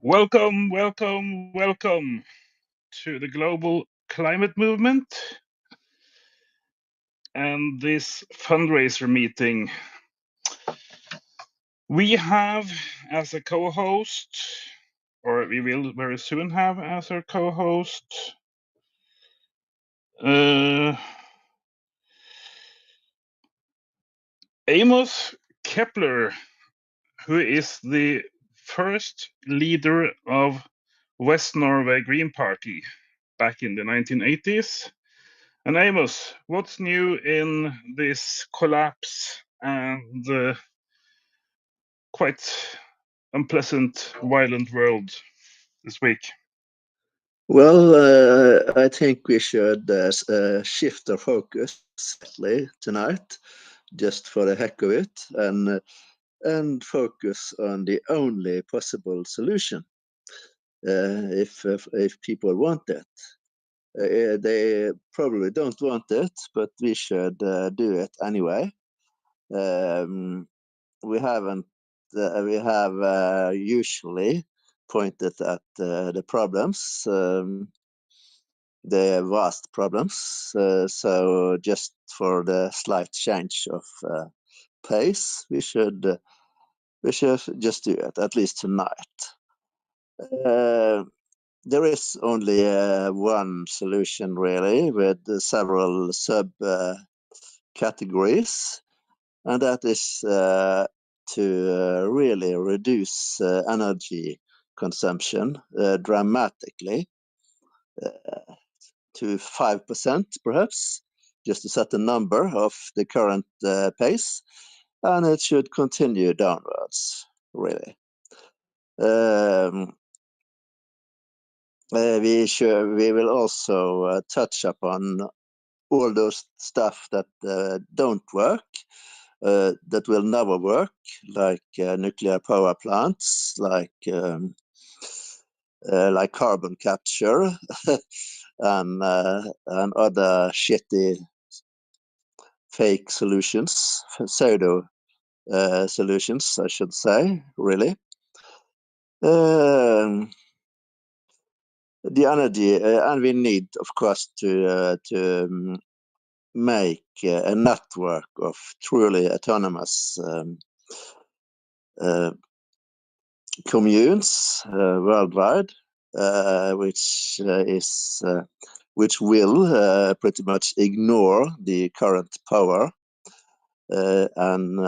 Welcome, welcome, welcome to the global climate movement and this fundraiser meeting. We have as a co host, or we will very soon have as our co host, Amos Kepler, who is the first leader of West Norway Green Party back in the 1980s. And Amos, what's new in this collapse and quite unpleasant, violent world this week? Well, I think we should shift our focus slightly tonight, just for the heck of it, and focus on the only possible solution, if people want it. They probably don't want it, but we should do it anyway. We haven't. We have usually pointed at the problems. The vast problems. So just for the slight change of pace, we should just do it, at least tonight. There is only one solution really, with several sub categories, and that is to really reduce energy consumption dramatically. To 5%, perhaps, just to set a number of the current pace, and it should continue downwards, really. We will also touch upon all those stuff that don't work, that will never work, like nuclear power plants, like carbon capture, and other shitty fake solutions, pseudo solutions, I should say, really. The energy, and we need, of course, to make a network of truly autonomous communes worldwide, which will pretty much ignore the current power and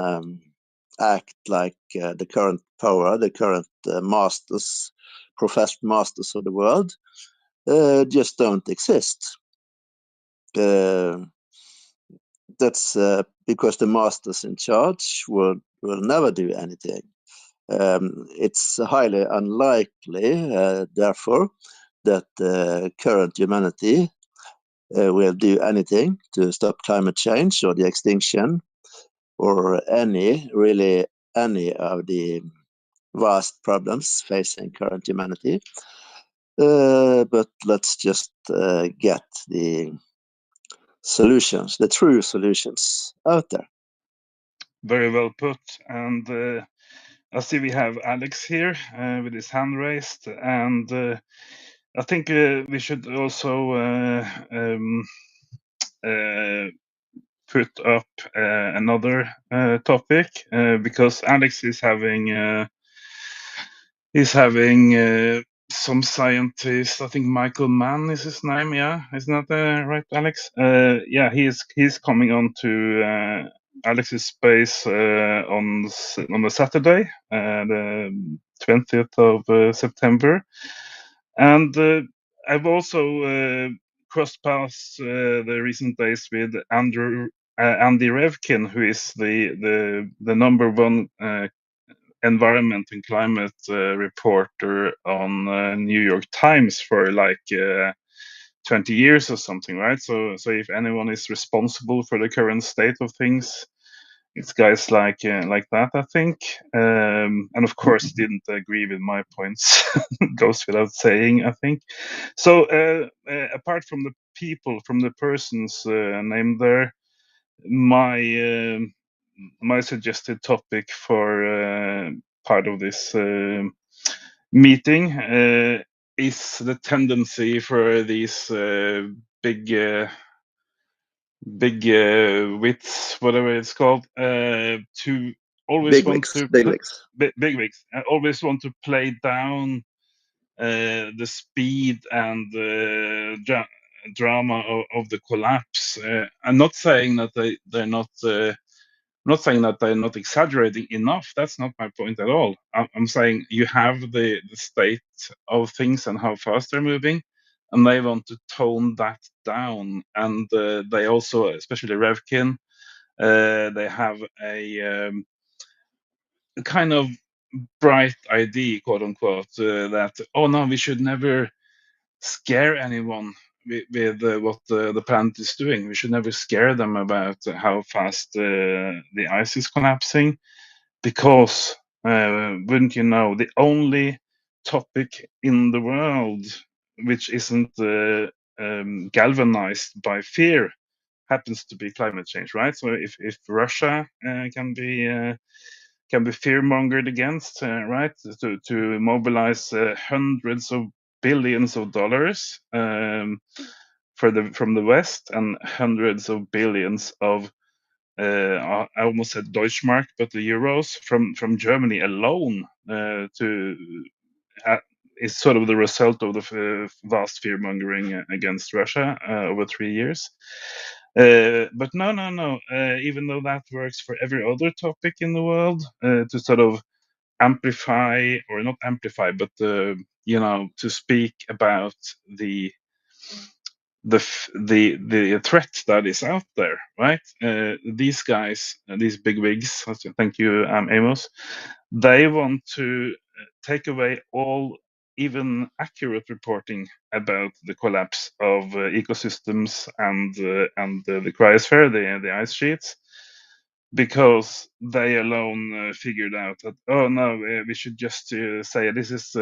act like the current power, the current masters, professed masters of the world, just don't exist. That's because the masters in charge will never do anything. It's highly unlikely, therefore, that current humanity will do anything to stop climate change or the extinction or any of the vast problems facing current humanity. But let's just get the solutions, the true solutions out there. Very well put. And I see we have Alex here with his hand raised. And I think we should also put up another topic because Alex is having some scientist. I think Michael Mann is his name. Yeah, isn't that right, Alex? Yeah, he's coming on to Alex's space on the Saturday, the 20th of September, and I've also crossed paths the recent days with Andy Revkin, who is the number one environment and climate reporter on New York Times for like 20 years or something, right? So if anyone is responsible for the current state of things, it's guys like that, I think. And of course, didn't agree with my points. Goes without saying, I think. So apart from the people, from the persons named there, my suggested topic for part of this meeting is the tendency for these big wits, whatever it's called, to always Big want wigs, to big wigs. big wigs, always want to play down the speed and drama of the collapse. I'm not saying that they're not. I'm not saying that they're not exaggerating enough. That's not my point at all. I'm saying you have the state of things and how fast they're moving, and they want to tone that down. And they also, especially Revkin, they have a kind of bright idea, quote unquote, that oh no, we should never scare anyone with what the planet is doing. We should never scare them about how fast the ice is collapsing, because wouldn't you know, the only topic in the world which isn't galvanized by fear happens to be climate change, right? So if Russia can be fear mongered against, right, to mobilize hundreds of billions of dollars from the West, and hundreds of billions of I almost said Deutschmark, but the euros from Germany alone to is sort of the result of the vast fear mongering against Russia over 3 years. But no. Even though that works for every other topic in the world, to sort of amplify, or not amplify, but to speak about the the threat that is out there, right? These guys, these big wigs, thank you, Amos, they want to take away all even accurate reporting about the collapse of ecosystems and the cryosphere, the ice sheets, because they alone figured out that oh no, we should just say this is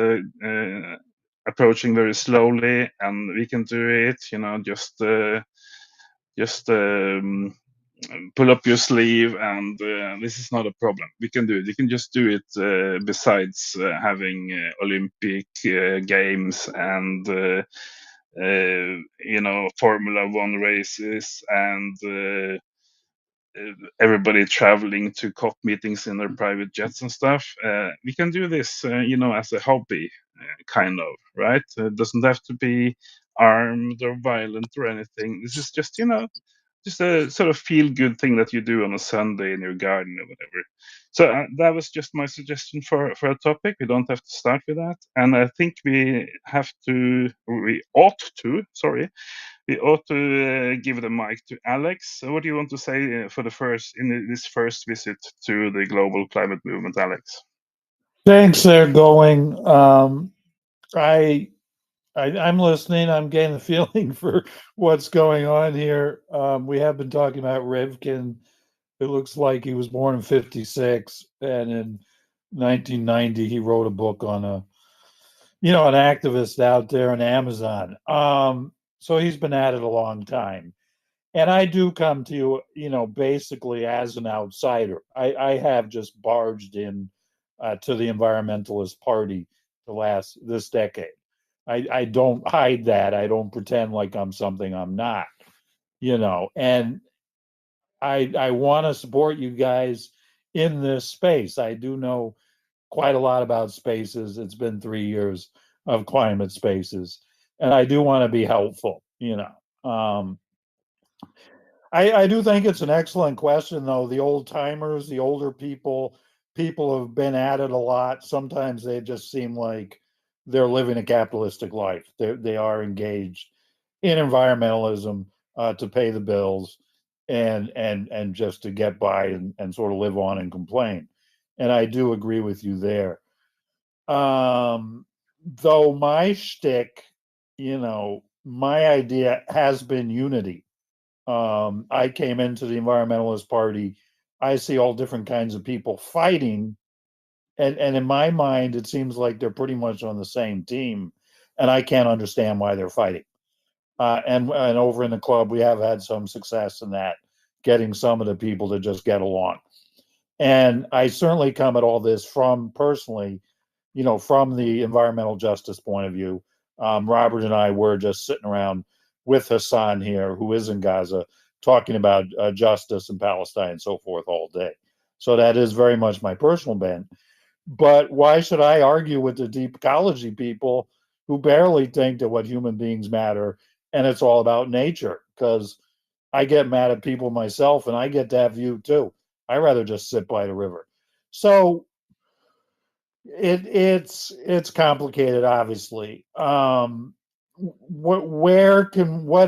approaching very slowly, and we can do it. Just pull up your sleeve, and this is not a problem. We can do it. You can just do it. Besides having Olympic games and Formula One races and everybody traveling to COP meetings in their private jets and stuff. We can do this, as a hobby, kind of, right? It doesn't have to be armed or violent or anything. This is just a sort of feel good thing that you do on a Sunday in your garden or whatever. So that was just my suggestion for a topic. We don't have to start with that, and I think we ought to, sorry, we ought to give the mic to Alex. So what do you want to say for this first visit to the global climate movement, Alex? Thanks, there, going. I, I'm listening. I'm getting the feeling for what's going on here. We have been talking about Rivkin. It looks like he was born in '56, and in 1990 he wrote a book on an activist out there in Amazon. So he's been at it a long time. And I do come to you, basically as an outsider. I have just barged in to the environmentalist party this decade. I don't hide that. I don't pretend like I'm something I'm not, and I want to support you guys in this space. I do know quite a lot about spaces. It's been 3 years of climate spaces, and I do want to be helpful. I do think it's an excellent question, though. The old timers, the older people have been at it a lot. Sometimes they just seem like they're living a capitalistic life. They are engaged in environmentalism to pay the bills and just to get by and sort of live on and complain. And I do agree with you there. Though my shtick, my idea has been unity. I came into the environmentalist party. I see all different kinds of people fighting, and in my mind, it seems like they're pretty much on the same team, and I can't understand why they're fighting. And over in the club, we have had some success in that, getting some of the people to just get along. And I certainly come at all this from personally, from the environmental justice point of view. Robert and I were just sitting around with Hassan here, who is in Gaza, talking about justice in Palestine and so forth all day. So that is very much my personal bent. But why should I argue with the deep ecology people who barely think that what human beings matter and it's all about nature? Because I get mad at people myself and I get that view too. I rather just sit by the river. So it's complicated, obviously. What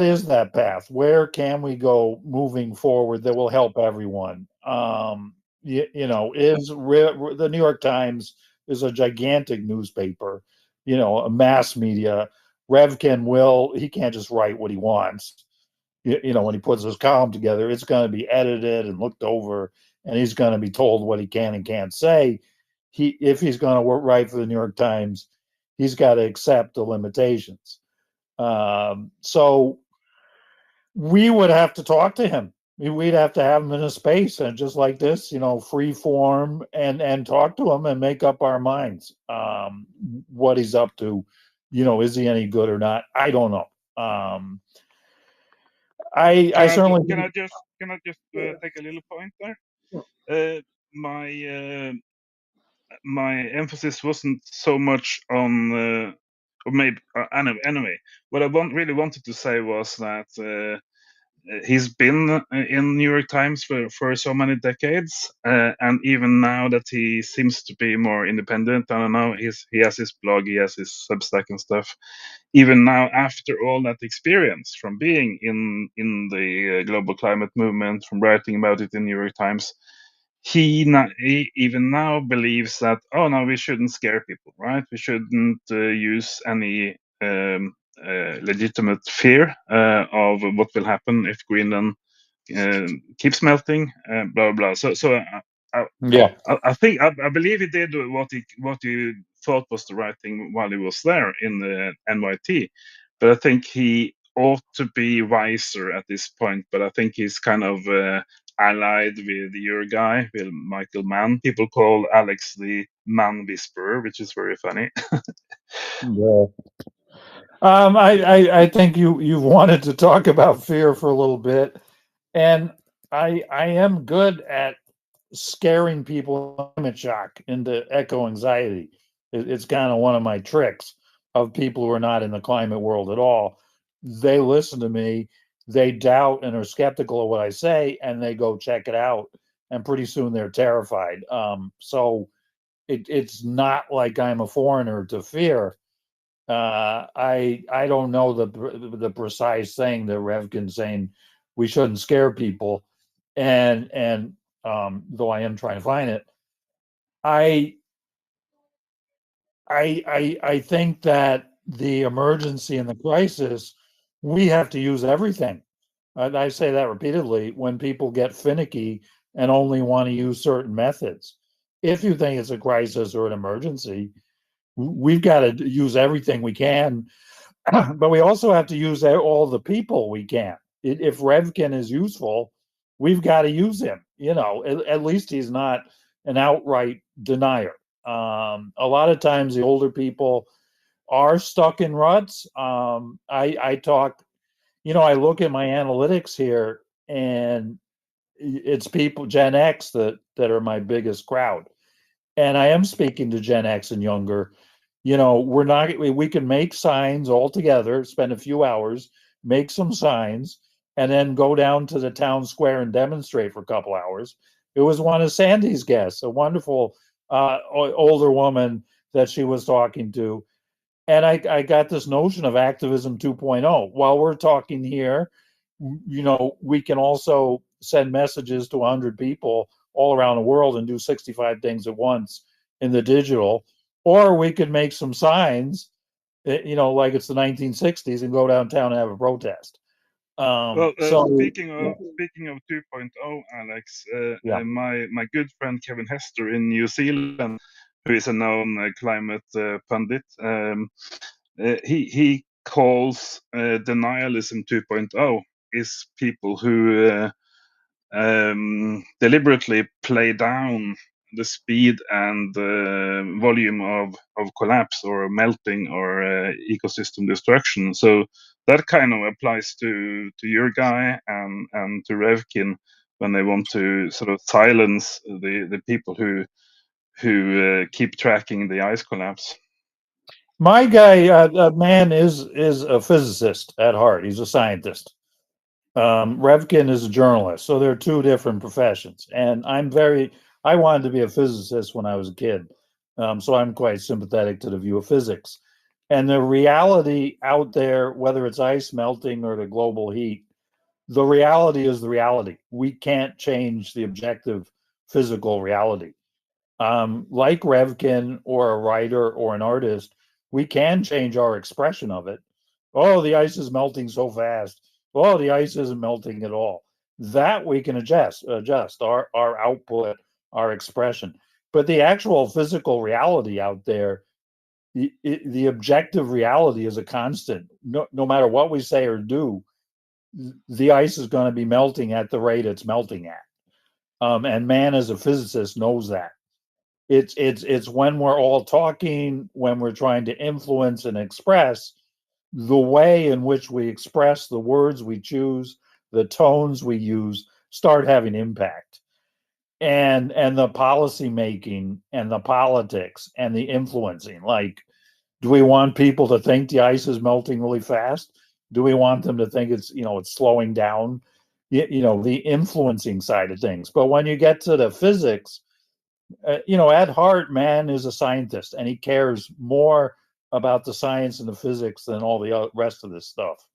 is that path? Where can we go moving forward that will help everyone? Is the New York Times is a gigantic newspaper, a mass media. Revkin he can't just write what he wants. When he puts his column together, it's going to be edited and looked over, and he's going to be told what he can and can't say. If he's going to write for the New York Times, he's got to accept the limitations. So we would have to talk to him. We'd have to have him in a space and just like this, free form and talk to him and make up our minds what he's up to. Is he any good or not? I don't know. I certainly can I just take a little point there? My emphasis wasn't so much on, or maybe anyway. What I really wanted to say was that he's been in New York Times for so many decades, and even now that he seems to be more independent, I don't know, he has his blog, he has his Substack and stuff. Even now, after all that experience from being in the global climate movement, from writing about it in New York Times, he even now believes that, oh no, we shouldn't scare people, right? We shouldn't use any legitimate fear of what will happen if Greenland keeps melting, blah blah. yeah. I think I believe he did what he thought was the right thing while he was there in the NYT, but I think he ought to be wiser at this point. But I think he's kind of allied with your guy, with Michael Mann. People call Alex the Mann Whisperer, which is very funny. Yeah. I think you've wanted to talk about fear for a little bit, and I am good at scaring people into climate shock, into eco anxiety. It's kind of one of my tricks of people who are not in the climate world at all. They listen to me, they doubt and are skeptical of what I say, and they go check it out, and pretty soon they're terrified. So it's not like I'm a foreigner to fear. I don't know the precise thing that Revkin's saying we shouldn't scare people, and though I am trying to find it, I I think that the emergency and the crisis, we have to use everything. I say that repeatedly when people get finicky and only want to use certain methods. If you think it's a crisis or an emergency, we've got to use everything we can, but we also have to use all the people we can. If Revkin is useful, we've got to use him. At least he's not an outright denier. A lot of times, the older people are stuck in ruts. I talk, I look at my analytics here, and it's people Gen X that are my biggest crowd, and I am speaking to Gen X and younger. We can make signs all together, spend a few hours, make some signs, and then go down to the town square and demonstrate for a couple hours. It was one of Sandy's guests, a wonderful older woman that she was talking to. And I got this notion of activism 2.0. While we're talking here, we can also send messages to 100 people all around the world and do 65 things at once in the digital. Or we could make some signs, like it's the 1960s, and go downtown and have a protest. Well, So speaking of 2.0, Alex, yeah, my good friend Kevin Hester in New Zealand, who is a known climate pundit, he calls denialism 2.0 is people who deliberately play down the speed and the volume of collapse or melting or ecosystem destruction. So that kind of applies to your guy and to Revkin when they want to sort of silence the people who keep tracking the ice collapse. My guy, Mann, is a physicist at heart. He's a scientist. Revkin is a journalist, so they're two different professions. And I wanted to be a physicist when I was a kid, so I'm quite sympathetic to the view of physics. And the reality out there, whether it's ice melting or the global heat, the reality is the reality. We can't change the objective physical reality. Like Revkin or a writer or an artist, we can change our expression of it. Oh, the ice is melting so fast. Oh, the ice isn't melting at all. That we can adjust our output, our expression. But the actual physical reality out there, the objective reality is a constant. No matter what we say or do, the ice is going to be melting at the rate it's melting at. And Mann, as a physicist, knows that. It's when we're all talking, when we're trying to influence and express, the way in which we express, the words we choose, the tones we use start having impact. And the policy making and the politics and the influencing. Like, do we want people to think the ice is melting really fast? Do we want them to think it's slowing down? The influencing side of things. But when you get to the physics, at heart, Mann is a scientist, and he cares more about the science and the physics than all the rest of this stuff.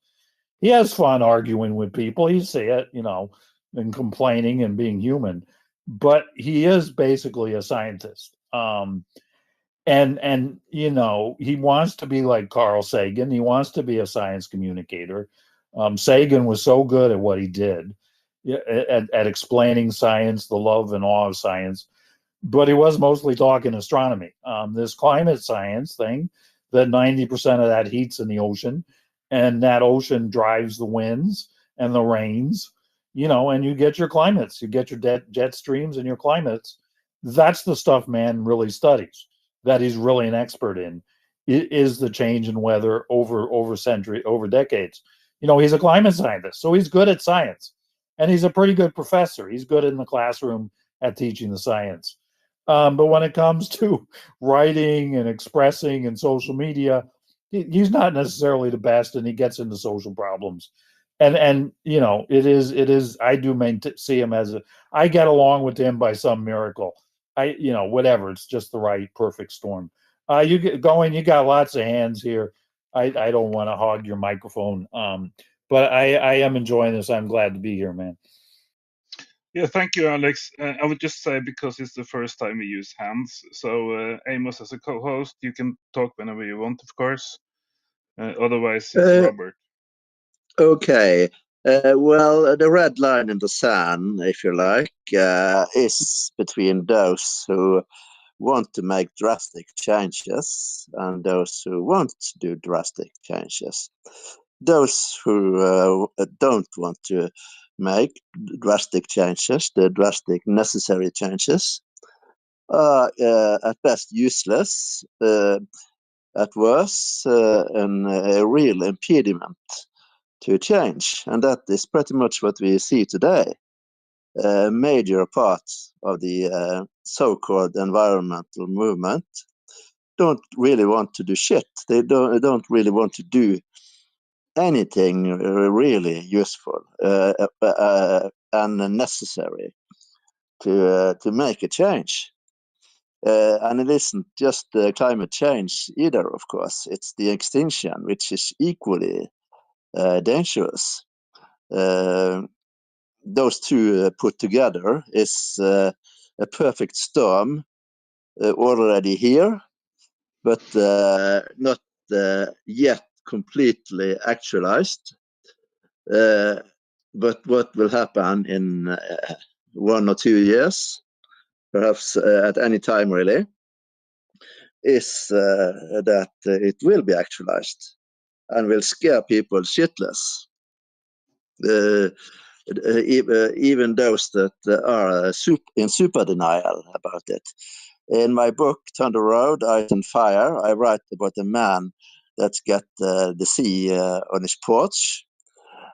He has fun arguing with people. You see it, and complaining and being human, but he is basically a scientist. And he wants to be like Carl Sagan. He wants to be a science communicator. Sagan was so good at what he did, at explaining science, the love and awe of science, but he was mostly talking astronomy. This climate science thing, that 90% of that heat's in the ocean, and that ocean drives the winds and the rains, and you get your climates, you get your jet streams and your climates. That's the stuff Mann really studies, that he's really an expert in, is the change in weather over decades. He's a climate scientist, so he's good at science, and he's a pretty good professor. He's good in the classroom at teaching the science. But when it comes to writing and expressing and social media, he's not necessarily the best, and he gets into social problems. And it is. I do see him as I get along with him by some miracle. Whatever. It's just the right perfect storm. You get going. You got lots of hands here. I don't want to hog your microphone. But I am enjoying this. I'm glad to be here, man. Yeah, thank you, Alex. I would just say, because it's the first time we use hands, so Amos, as a co-host, you can talk whenever you want, of course. Otherwise, it's Robert. Okay. Well, the red line in the sand, if you like, is between those who want to make drastic changes and those who want to do drastic changes. Those who don't want to make drastic changes, the drastic necessary changes, are at best useless, at worst a real impediment to change. And that is pretty much what we see today. A major part of the so-called environmental movement don't really want to do shit. They don't really want to do anything really useful and necessary to make a change. And it isn't just climate change either, of course. It's the extinction, which is equally dangerous. Those two put together is a perfect storm already here, but not yet completely actualized. But what will happen in 1 or 2 years, perhaps at any time really, is that it will be actualized and will scare people shitless. even those that are in super denial about it. In my book, Thunder Road, Ice and Fire, I write about a man that's got the sea on his porch,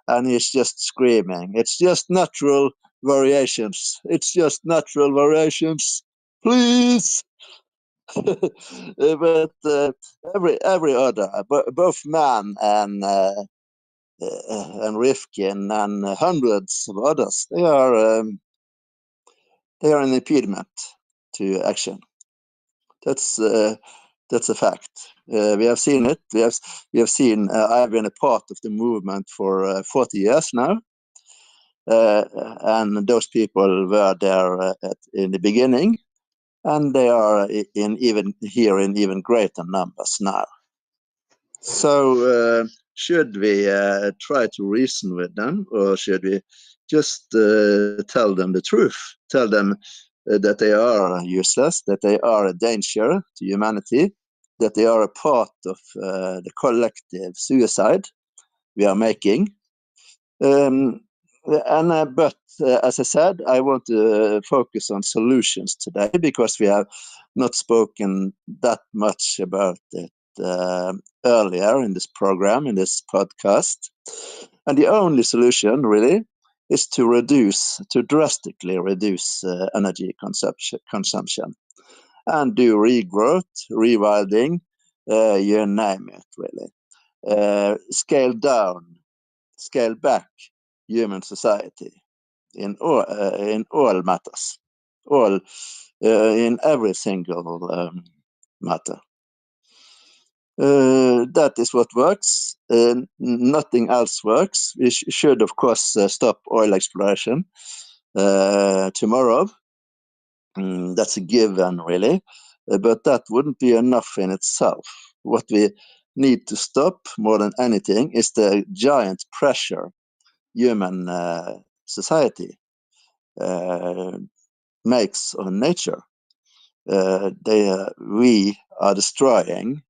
and he's just screaming, "It's just natural variations. It's just natural variations. Please." But every other, both Mann and Rifkin and hundreds of others, they are an impediment to action. That's a fact. We have seen it. We have seen. I've been a part of the movement for 40 years now, and those people were there in the beginning, and they are in even greater numbers now. So should we try to reason with them, or should we just tell them the truth? Tell them that they are useless, that they are a danger to humanity, that they are a part of the collective suicide we are making. But as I said, I want to focus on solutions today because we have not spoken that much about it earlier in this program, in this podcast. And the only solution really is to drastically reduce energy consumption and do regrowth, rewilding, you name it really. Scale down, scale back human society in all matters, in every single matter. That is what works. Nothing else works. We should, of course, stop oil exploration tomorrow. That's a given, really. But that wouldn't be enough in itself. What we need to stop more than anything is the giant pressure human society makes on nature. We are destroying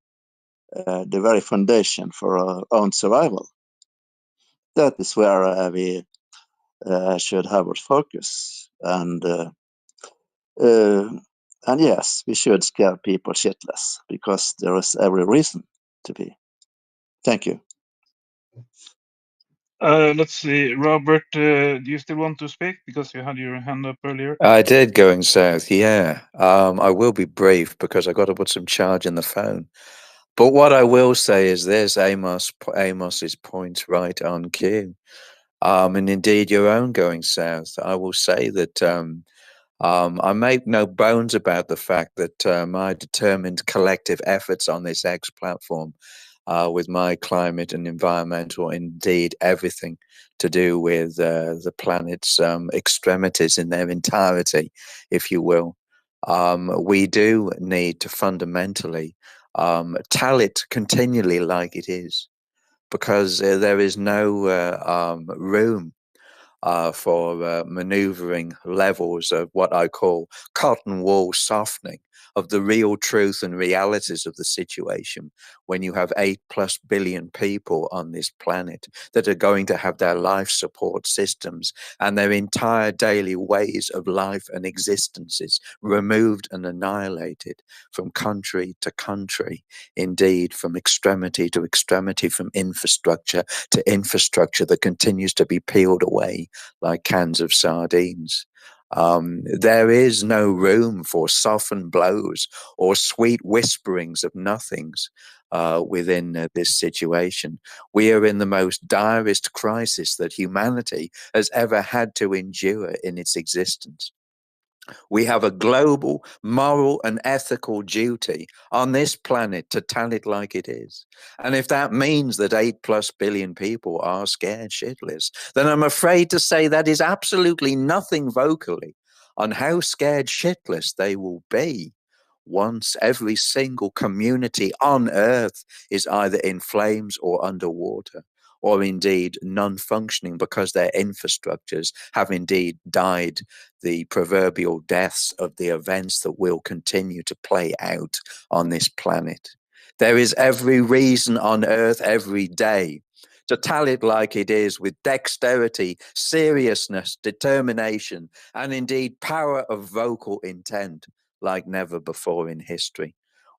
the very foundation for our own survival. That is where we should have our focus. And yes, we should scare people shitless because there is every reason to be. Thank you. Let's see, Robert, do you still want to speak because you had your hand up earlier? I did, going south, yeah. I will be brief because I got to put some charge in the phone. But what I will say is this: Amos's point's right on cue. And indeed, your own going south. I will say that I make no bones about the fact that my determined collective efforts on this X platform, with my climate and environmental, indeed everything to do with the planet's extremities in their entirety, if you will, we do need to fundamentally tell it continually like it is, because there is no room for maneuvering levels of what I call cotton wool softening of the real truth and realities of the situation when you have 8+ billion people on this planet that are going to have their life support systems and their entire daily ways of life and existences removed and annihilated from country to country, indeed from extremity to extremity, from infrastructure to infrastructure that continues to be peeled away like cans of sardines. There is no room for softened blows or sweet whisperings of nothings within this situation. We are in the most direst crisis that humanity has ever had to endure in its existence. We have a global moral and ethical duty on this planet to tell it like it is. And if that means that 8+ billion people are scared shitless, then I'm afraid to say that is absolutely nothing vocally on how scared shitless they will be once every single community on Earth is either in flames or underwater, or indeed non-functioning because their infrastructures have indeed died the proverbial deaths of the events that will continue to play out on this planet. There is every reason on Earth every day to tell it like it is with dexterity, seriousness, determination, and indeed power of vocal intent like never before in history.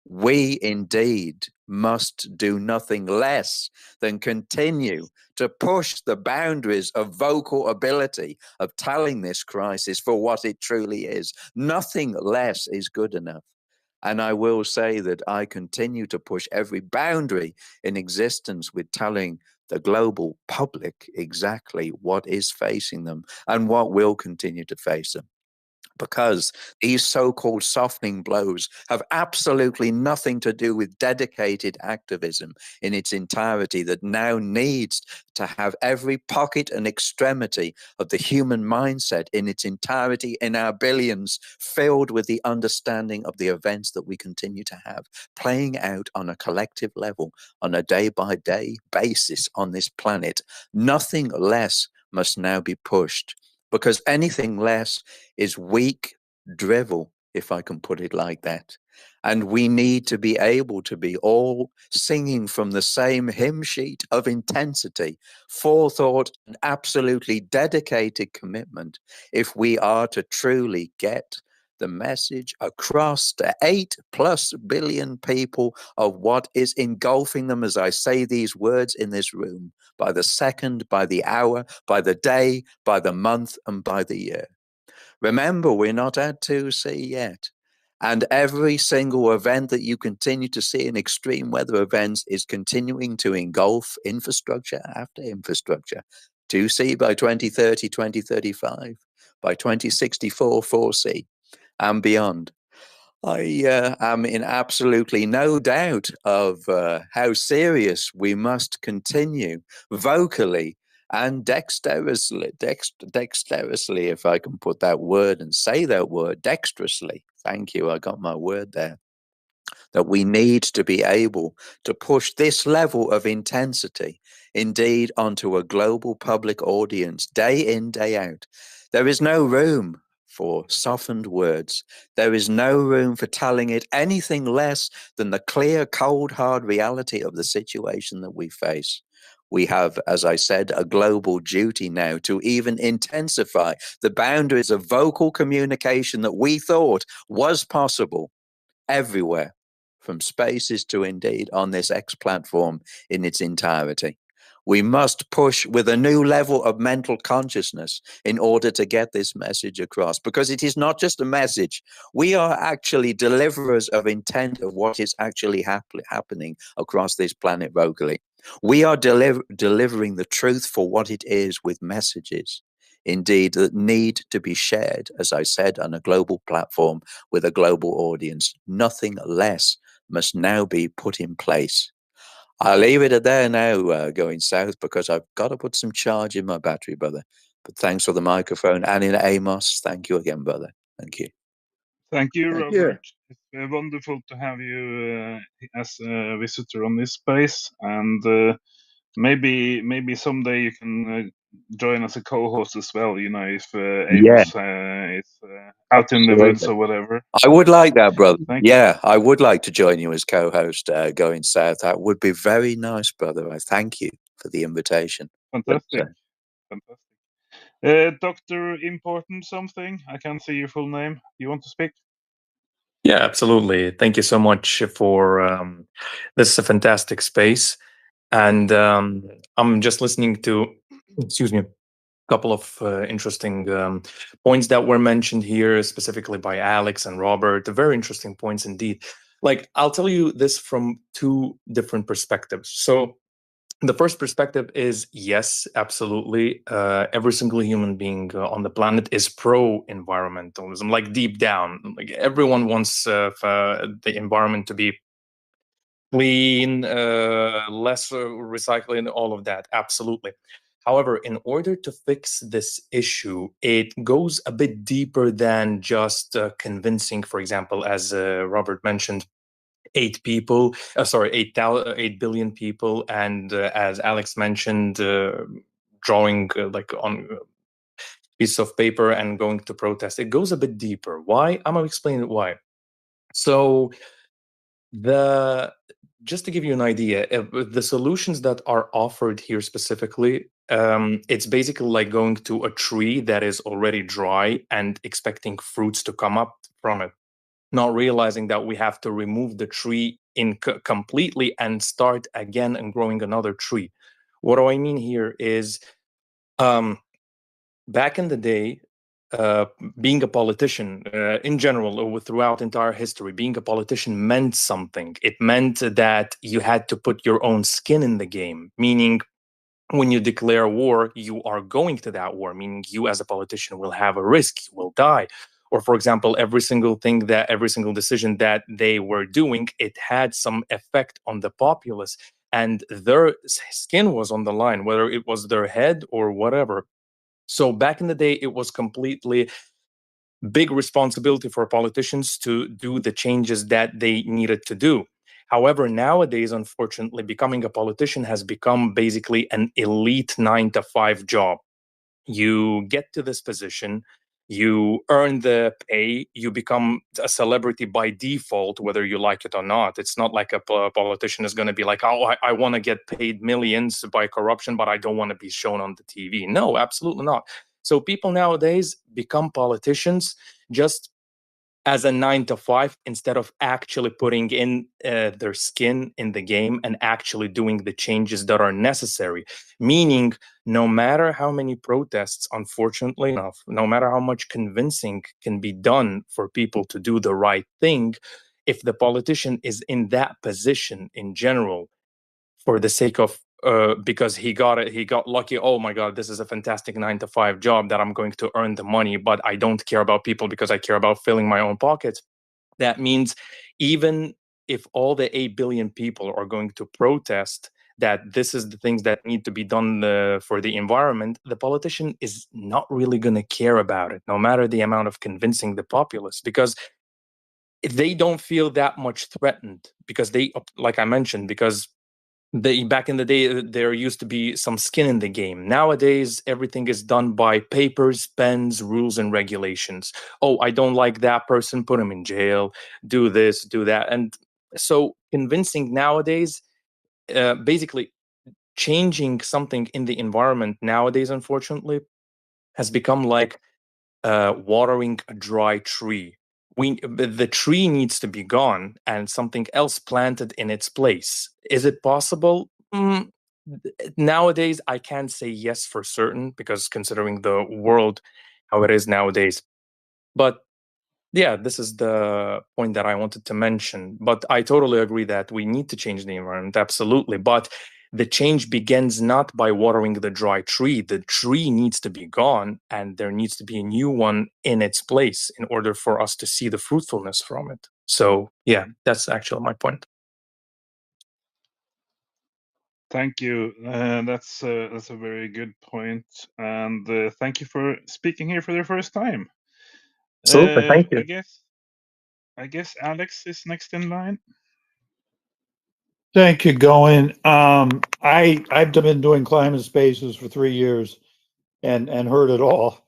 We indeed must do nothing less than continue to push the boundaries of vocal ability, of telling this crisis for what it truly is. Nothing less is good enough. And I will say that I continue to push every boundary in existence with telling the global public exactly what is facing them and what will continue to face them. Because these so-called softening blows have absolutely nothing to do with dedicated activism in its entirety that now needs to have every pocket and extremity of the human mindset in its entirety in our billions filled with the understanding of the events that we continue to have playing out on a collective level on a day-by-day basis on this planet. Nothing less must now be pushed, because anything less is weak drivel, if I can put it like that. And we need to be able to be all singing from the same hymn sheet of intensity, forethought, and absolutely dedicated commitment if we are to truly get the message across to 8+ billion people of what is engulfing them as I say these words in this room, by the second, by the hour, by the day, by the month, and by the year. Remember, we're not at 2C yet. And every single event that you continue to see in extreme weather events is continuing to engulf infrastructure after infrastructure. 2C by 2030, 2035, by 2064, 4C, and beyond. I am in absolutely no doubt of how serious we must continue vocally and dexterously, if I can put that word and say that word, dexterously. Thank you, I got my word there. That we need to be able to push this level of intensity, indeed, onto a global public audience, day in, day out. There is no room for softened words. There is no room for telling it anything less than the clear, cold, hard reality of the situation that we face. We have, as I said, a global duty now to even intensify the boundaries of vocal communication that we thought was possible everywhere, from spaces to indeed on this X platform in its entirety. We must push with a new level of mental consciousness in order to get this message across, because it is not just a message. We are actually deliverers of intent of what is actually happening across this planet vocally. We are delivering the truth for what it is with messages, indeed, that need to be shared, as I said, on a global platform with a global audience. Nothing less must now be put in place. I'll leave it at there now, going south, because I've got to put some charge in my battery, brother. But thanks for the microphone. And in Amos, thank you again, brother. Thank you. Thank you, Thank you. Robert. It's wonderful to have you as a visitor on this space, and maybe someday you can join as a co-host as well. You know, if Amos is out in the woods or whatever. I would like that, brother. Thank you. Yeah, I would like to join you as co-host going south. That would be very nice, brother. I thank you for the invitation. Fantastic. Fantastic. Doctor Important something. I can't see your full name. You want to speak? Yeah, absolutely. Thank you so much for this is a fantastic space. And I'm just listening to, excuse me, a couple of interesting points that were mentioned here, specifically by Alex and Robert. Very interesting points indeed. Like, I'll tell you this from two different perspectives. So the first perspective is, yes, absolutely. Every single human being on the planet is pro-environmentalism, like deep down. Like everyone wants the environment to be clean, less recycling, all of that. Absolutely. However, in order to fix this issue, it goes a bit deeper than just convincing, for example, as Robert mentioned, 8 billion people, and as Alex mentioned, drawing like on a piece of paper and going to protest. It goes a bit deeper. Why? I'm gonna explain why. So the just to give you an idea, the solutions that are offered here specifically, it's basically like going to a tree that is already dry and expecting fruits to come up from it, not realizing that we have to remove the tree completely and start again and growing another tree. What do I mean here is, back in the day, being a politician in general, or throughout entire history, being a politician meant something. It meant that you had to put your own skin in the game, meaning when you declare war, you are going to that war, meaning you as a politician will have a risk, you will die. Or, for example, every single decision that they were doing, it had some effect on the populace, and their skin was on the line, whether it was their head or whatever. So back in the day, it was completely big responsibility for politicians to do the changes that they needed to do. However, nowadays, unfortunately, becoming a politician has become basically an elite 9 to 5 job. You get to this position, you earn the pay, you become a celebrity by default, whether you like it or not. It's not like a politician is going to be like, oh, I want to get paid millions by corruption, but I don't want to be shown on the TV. No, absolutely not. So people nowadays become politicians just as a 9 to 5, instead of actually putting in their skin in the game and actually doing the changes that are necessary. Meaning, no matter how many protests, unfortunately enough, no matter how much convincing can be done for people to do the right thing, if the politician is in that position in general, for the sake of because he got lucky. Oh my God, this is a fantastic 9 to 5 job that I'm going to earn the money, but I don't care about people because I care about filling my own pockets. That means even if all the 8 billion people are going to protest that this is the things that need to be done for the environment, the politician is not really going to care about it, no matter the amount of convincing the populace, because they don't feel that much threatened, because they, like I mentioned, because back in the day, there used to be some skin in the game. Nowadays, everything is done by papers, pens, rules, and regulations. Oh, I don't like that person, put him in jail, do this, do that. And so convincing nowadays, basically changing something in the environment nowadays, unfortunately, has become like watering a dry tree. The tree needs to be gone and something else planted in its place. Is it possible? Nowadays, I can't say yes for certain, because considering the world how it is nowadays. But yeah, this is the point that I wanted to mention. But I totally agree that we need to change the environment, absolutely. But the change begins not by watering the dry tree. The tree needs to be gone, and there needs to be a new one in its place in order for us to see the fruitfulness from it. So yeah, that's actually my point. Thank you. That's a very good point, and thank you for speaking here for the first time. Absolutely, thank you. I guess Alex is next in line. Thank you, Going. I've been doing climate spaces for 3 years and heard it all.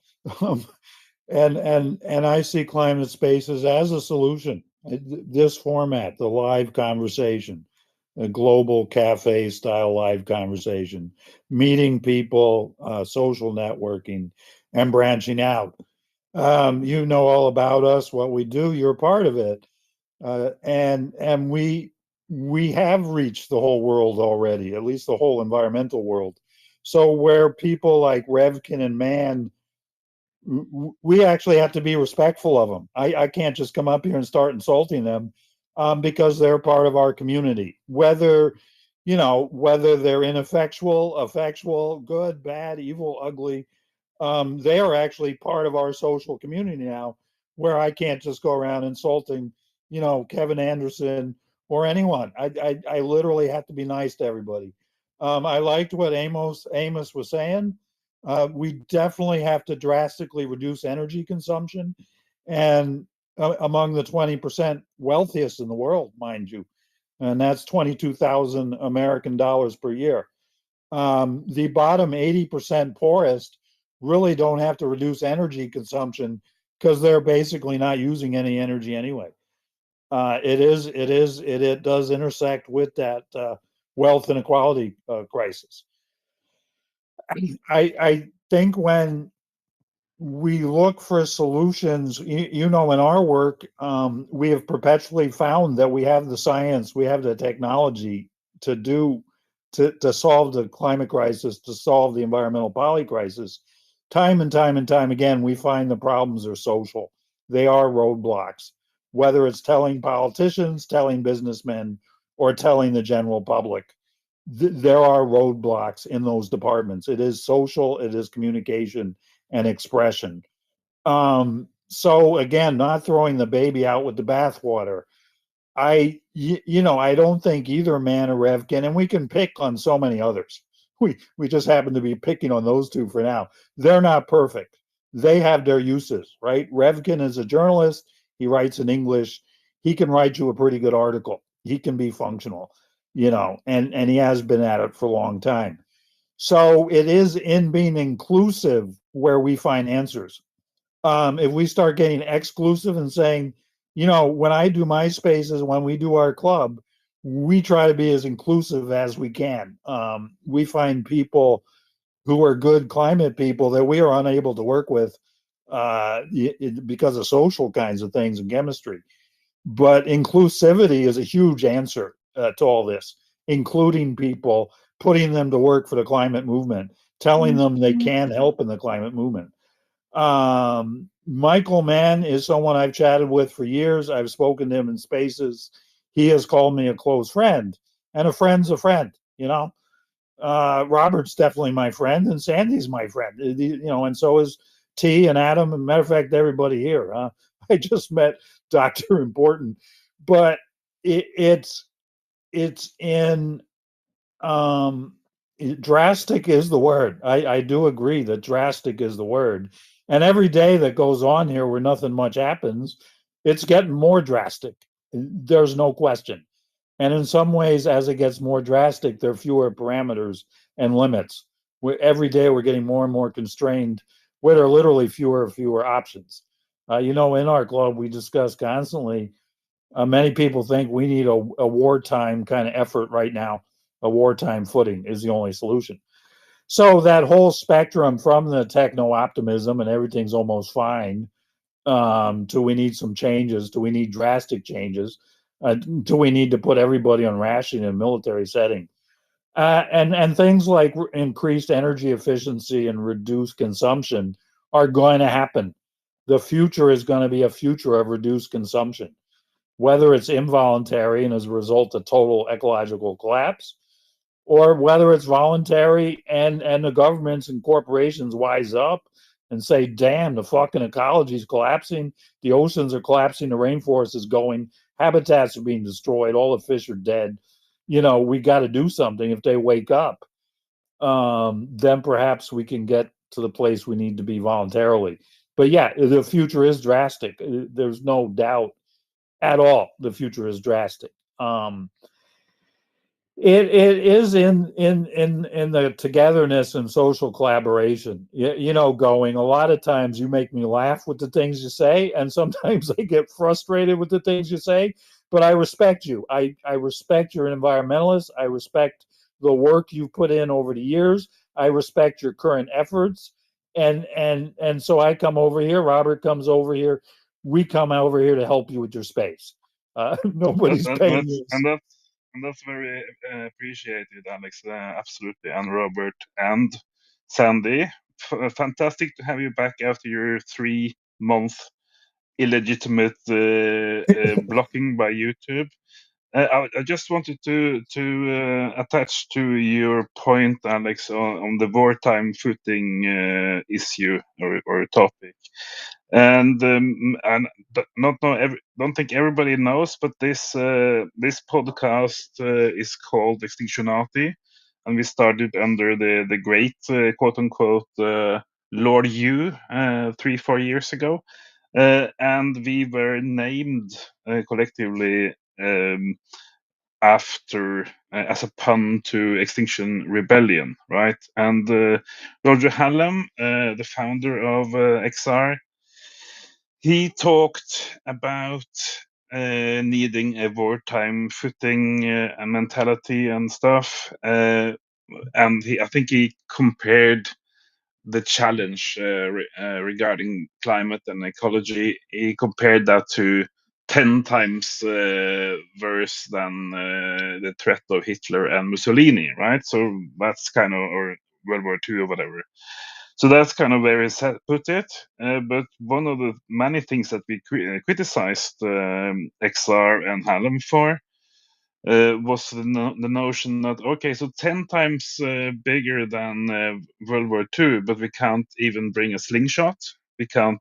And I see climate spaces as a solution. This format, the live conversation, a global cafe style live conversation, meeting people, social networking, and branching out. You know all about us, what we do. You're part of it, and we have reached the whole world already, at least the whole environmental world. So where people like Revkin and Mann, we actually have to be respectful of them. I can't just come up here and start insulting them, because they're part of our community. Whether they're ineffectual, effectual, good, bad, evil, ugly, they are actually part of our social community now, where I can't just go around insulting, Kevin Anderson or anyone. I literally have to be nice to everybody. I liked what Amos was saying. We definitely have to drastically reduce energy consumption, and among the 20% wealthiest in the world, mind you, and that's 22,000 American dollars per year. The bottom 80% poorest really don't have to reduce energy consumption, because they're basically not using any energy anyway. It does intersect with that wealth inequality crisis. I think when we look for solutions, in our work, we have perpetually found that we have the science, we have the technology to solve the climate crisis, to solve the environmental poly crisis. Time and time and time again, we find the problems are social. They are roadblocks, whether it's telling politicians, telling businessmen, or telling the general public. There are roadblocks in those departments. It is social, it is communication and expression. So again, not throwing the baby out with the bathwater. I don't think either Mann or Revkin, and we can pick on so many others. We just happen to be picking on those two for now. They're not perfect. They have their uses, right? Revkin is a journalist. He writes in English. He can write you a pretty good article. He can be functional, and he has been at it for a long time. So it is in being inclusive where we find answers. If we start getting exclusive and saying, when I do my spaces, when we do our club, we try to be as inclusive as we can. We find people who are good climate people that we are unable to work with because of social kinds of things and chemistry. But inclusivity is a huge answer to all this, including people, putting them to work for the climate movement, telling them they can help in the climate movement. Michael Mann is someone I've chatted with for years. I've spoken to him in spaces. He has called me a close friend, and a friend's a friend, Robert's definitely my friend, and Sandy's my friend, and so is T and Adam. As a matter of fact, everybody here. I just met Dr. Important, but it's in drastic is the word. I do agree that drastic is the word. And every day that goes on here where nothing much happens, it's getting more drastic. There's no question. And in some ways, as it gets more drastic, there are fewer parameters and limits. Every day we're getting more and more constrained, where there are literally fewer and fewer options. In our club, we discuss constantly. Many people think we need a wartime kind of effort right now. A wartime footing is the only solution. So that whole spectrum from the techno optimism and everything's almost fine to we need some changes, to we need drastic changes, to we need to put everybody on rationing in a military setting. And things like increased energy efficiency and reduced consumption are going to happen. The future is going to be a future of reduced consumption, whether it's involuntary and as a result of total ecological collapse, or whether it's voluntary and the governments and corporations wise up and say, damn, the fucking ecology is collapsing, the oceans are collapsing, the rainforest is going, habitats are being destroyed, all the fish are dead. We got to do something. If they wake up, then perhaps we can get to the place we need to be voluntarily. But yeah, the future is drastic. There's no doubt at all. The future is drastic. It is in the togetherness and social collaboration. Going a lot of times you make me laugh with the things you say, and sometimes I get frustrated with the things you say. But I respect you. I respect you're an environmentalist. I respect the work you've put in over the years. I respect your current efforts, and so I come over here. Robert comes over here. We come over here to help you with your space. Nobody's paying us. And that's very appreciated, Alex. Absolutely, and Robert and Sandy. Fantastic to have you back after your 3-month illegitimate blocking by YouTube. I just wanted to attach to your point, Alex, on the wartime footing issue or topic. And don't think everybody knows, but this podcast is called Extinctionati, and we started under the great quote unquote Lord Yu 3-4 years ago, and we were named collectively after as a pun to Extinction Rebellion, right? And Roger Hallam, the founder of XR, he talked about needing a wartime footing and mentality and stuff. And I think he compared the challenge regarding climate and ecology. He compared that to 10 times worse than the threat of Hitler and Mussolini, right? So that's kind of, or World War II or whatever. So that's kind of where he put it. But one of the many things that we criticized XR and Hallam for was the notion that, okay, so 10 times bigger than World War II, but we can't even bring a slingshot. We can't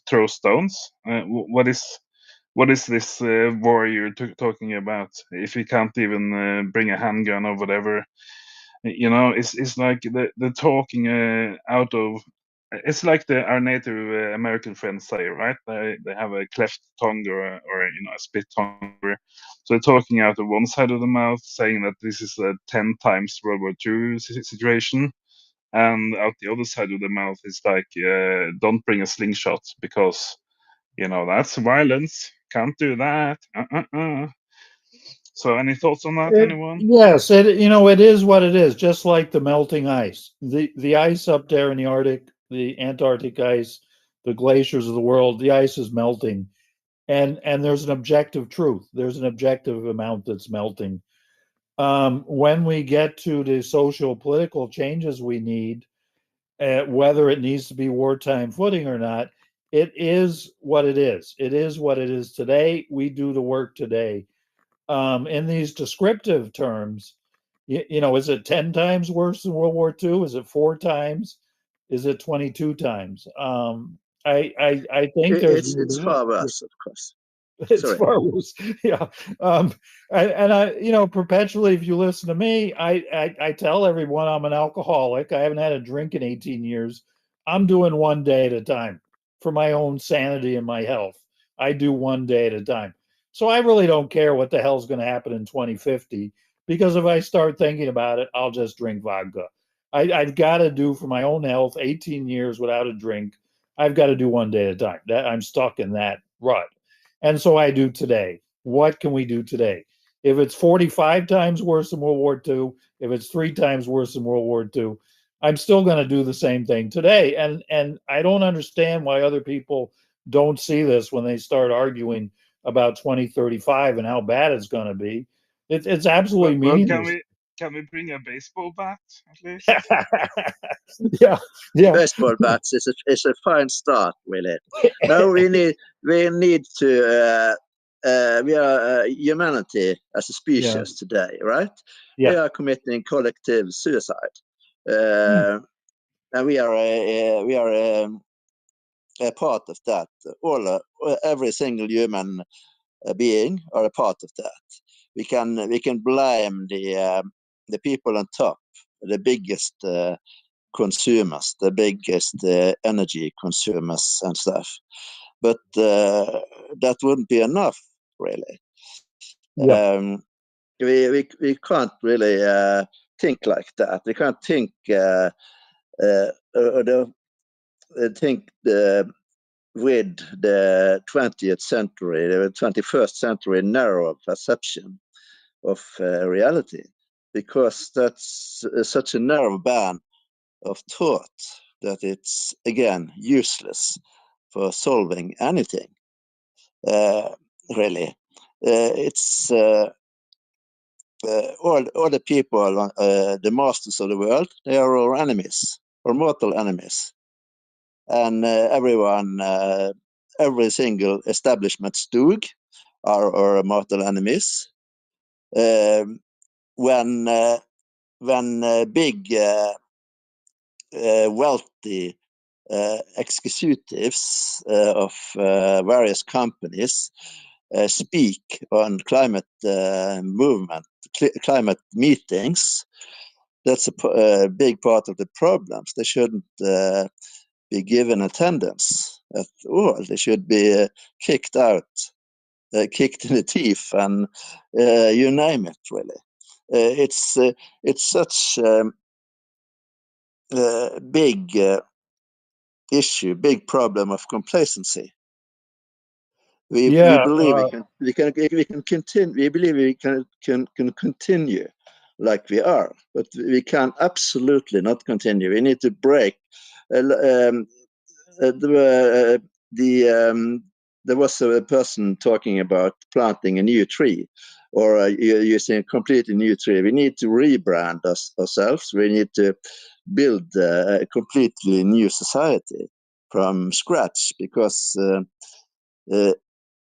throw stones. What is this war you're talking about? If we can't even bring a handgun or whatever, it's like the talking out of. It's like our Native American friends say, right? They have a cleft tongue or a split tongue. So they're talking out of one side of the mouth, saying that this is a 10 times World War II situation, and out the other side of the mouth is like, don't bring a slingshot because that's violence. Can't do that. So, any thoughts on that, anyone? Yes, it is what it is. Just like the melting ice, the ice up there in the Arctic, the Antarctic ice, the glaciers of the world, the ice is melting, and there's an objective truth. There's an objective amount that's melting. When we get to the social political changes we need, whether it needs to be wartime footing or not, it is what it is. It is what it is today. We do the work today. In these descriptive terms, is it 10 times worse than World War II? Is it 4 times? Is it 22 times? I think it's far worse, of course. it's Sorry. far worse. Yeah. Perpetually, if you listen to me, I tell everyone I'm an alcoholic. I haven't had a drink in 18 years. I'm doing one day at a time for my own sanity and my health. I do one day at a time. So I really don't care what the hell's going to happen in 2050, because if I start thinking about it, I'll just drink vodka. I've got to do for my own health 18 years without a drink. I've got to do one day at a time. I'm stuck in that rut. And so I do today. What can we do today? If it's 45 times worse than World War II, if it's 3 times worse than World War II, I'm still going to do the same thing today. And I don't understand why other people don't see this when they start arguing about 2035 and how bad it's going to be. It's absolutely meaningless. Can we bring a baseball bat at least? Yeah. Baseball bats is a fine start, really. No, we need to. We are humanity as a species today, right? Yeah. We are committing collective suicide, and we are a part of that. Every single human being are a part of that. We can blame the people on top, the biggest consumers, the biggest energy consumers and stuff. But that wouldn't be enough, really. Yeah. We can't really think like that. We can't think with the 20th century, the 21st century narrow perception of reality, because that's such a narrow band of thought that it's, again, useless for solving anything, really. It's all the people, the masters of the world, they are our enemies, our mortal enemies. And everyone, every single establishment stug are our mortal enemies. When big, wealthy executives of various companies speak on climate movement, climate meetings, that's a big part of the problems. They shouldn't be given attendance at all. They should be kicked out, kicked in the teeth, and you name it, really. It's such big issue, big problem of complacency We Yeah, believe we can continue. We believe we can continue like we are, but we can absolutely not continue. We need to break. There was a person talking about planting a new tree, or using a completely new tree. We need to rebrand ourselves. We need to build a completely new society from scratch, because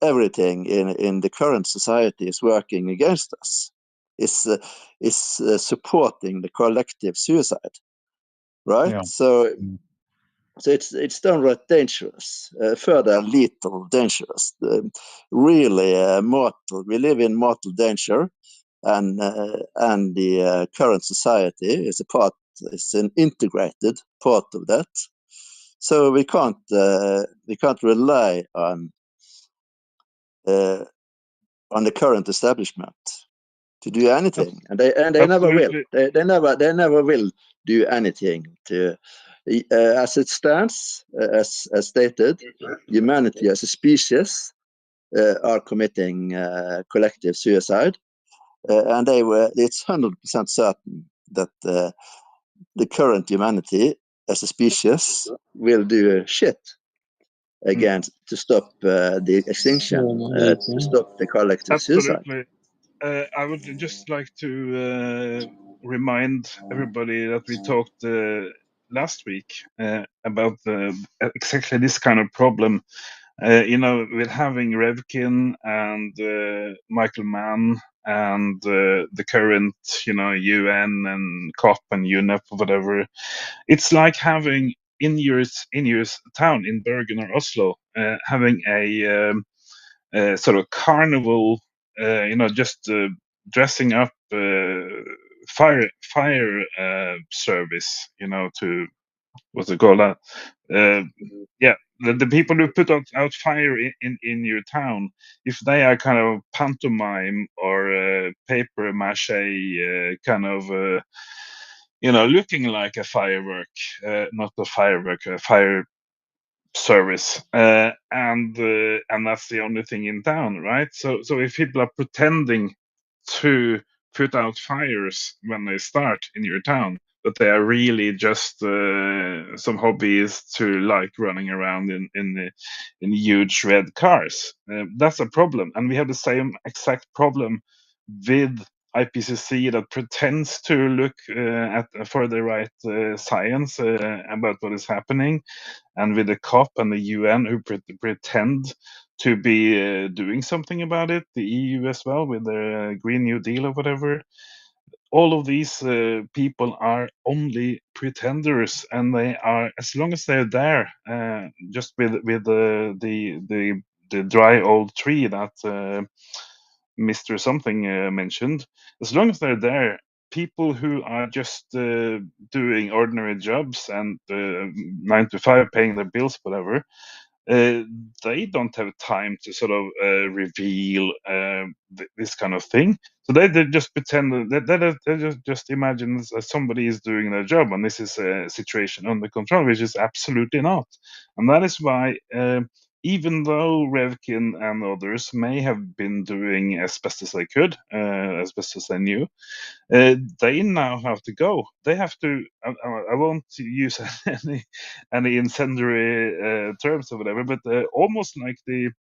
everything in the current society is working against us. Is supporting the collective suicide, right? Yeah. So it's downright dangerous, further lethal dangerous, really mortal. We live in mortal danger, and the current society is an integrated part of that. So we can't rely on the current establishment to do anything, and they never will. Absolutely. They never will do anything to. As it stands, as stated, humanity as a species are committing collective suicide, and it's 100% certain that the current humanity as a species will do shit again to stop the extinction, to stop the collective suicide. Absolutely. I would just like to remind everybody that we talked last week about exactly this kind of problem. With having Revkin and Michael Mann and the current, UN and COP and UNEP or whatever. It's like having in your town in Bergen or Oslo, having a sort of carnival, just dressing up fire service, to what's it called? Yeah, the people who put out fire in your town, if they are kind of pantomime or paper mache, kind of looking like a firework, not a firework, a fire service, and that's the only thing in town, right? So if people are pretending to put out fires when they start in your town, but they are really just some hobbyists who like running around in huge red cars, that's a problem. And we have the same exact problem with IPCC, that pretends to look for the right science about what is happening, and with the COP and the UN, who pretend to be doing something about it, the EU as well with their Green New Deal or whatever. All of these people are only pretenders, and they are, as long as they're there, just with the dry old tree that Mr. Something mentioned. As long as they're there, people who are just doing ordinary jobs and 9 to 5, paying their bills, whatever, uh, they don't have time to sort of reveal this kind of thing. So they just pretend they just imagine somebody is doing their job, and this is a situation under control, which is absolutely not. And that is why, even though Revkin and others may have been doing as best as they could, as best as they knew, they now have to go. They have to. I won't use any incendiary terms or whatever, but almost like the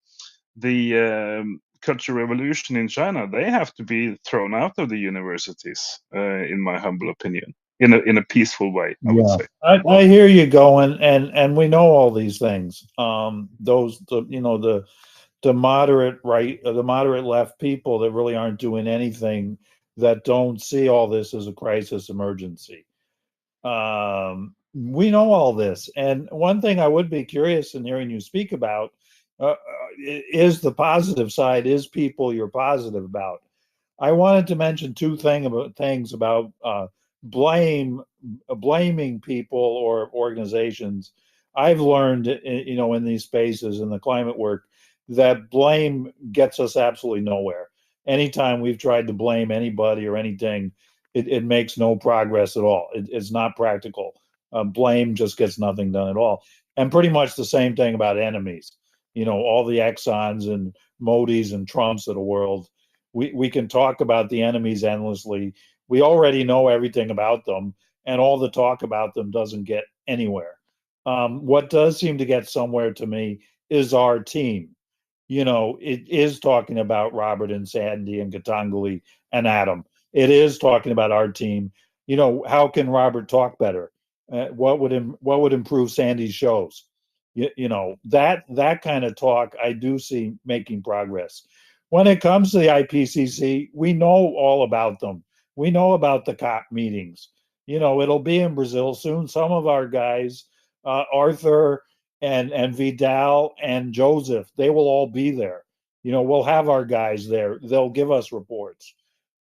Cultural Revolution in China, they have to be thrown out of the universities, in my humble opinion, in a peaceful way, I would say. I hear you going, and we know all these things. The moderate right, the moderate left people that really aren't doing anything, that don't see all this as a crisis emergency. We know all this, and one thing I would be curious in hearing you speak about is the positive side. Is people you're positive about? I wanted to mention two things about blaming people or organizations. I've learned, in these spaces in the climate work, that blame gets us absolutely nowhere. Anytime we've tried to blame anybody or anything, it makes no progress at all. It's not practical. Blame just gets nothing done at all. And pretty much the same thing about enemies. all the Exxons and Modis and Trumps of the world. We can talk about the enemies endlessly. We already know everything about them, and all the talk about them doesn't get anywhere. What does seem to get somewhere to me is our team. It is talking about Robert and Sandy and Katanguli and Adam. It is talking about our team. How can Robert talk better? What would improve Sandy's shows? That kind of talk I do see making progress. When it comes to the IPCC, we know all about them. We know about the COP meetings. It'll be in Brazil soon. Some of our guys, Arthur and Vidal and Joseph, they will all be there. We'll have our guys there. They'll give us reports.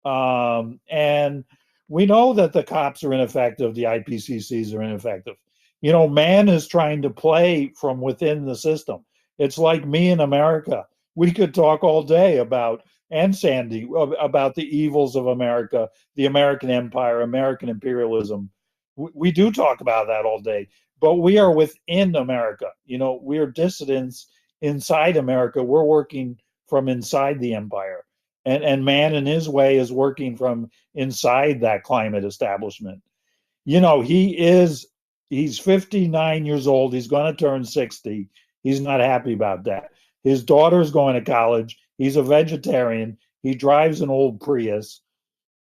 And we know that the cops are ineffective, the IPCCs are ineffective. Mann is trying to play from within the system. It's like me in America. We could talk all day about, and Sandy, about the evils of America, the American empire, American imperialism. We do talk about that all day, but we are within America. We're dissidents inside America. We're working from inside the empire. And Mann, in his way, is working from inside that climate establishment. He's 59 years old. He's going to turn 60. He's not happy about that. His daughter's going to college. He's a vegetarian. He drives an old Prius.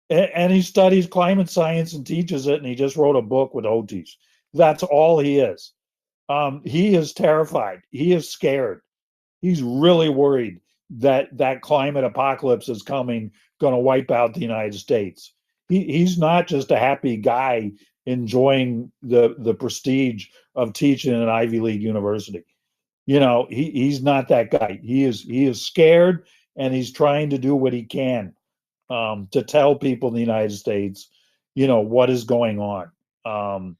And he studies climate science and teaches it. And he just wrote a book with Otis. That's all he is. He is terrified. He is scared. He's really worried that climate apocalypse is coming, going to wipe out the United States. He's not just a happy guy enjoying the prestige of teaching at an Ivy League university. He's not that guy. He is scared, and he's trying to do what he can to tell people in the United States, what is going on.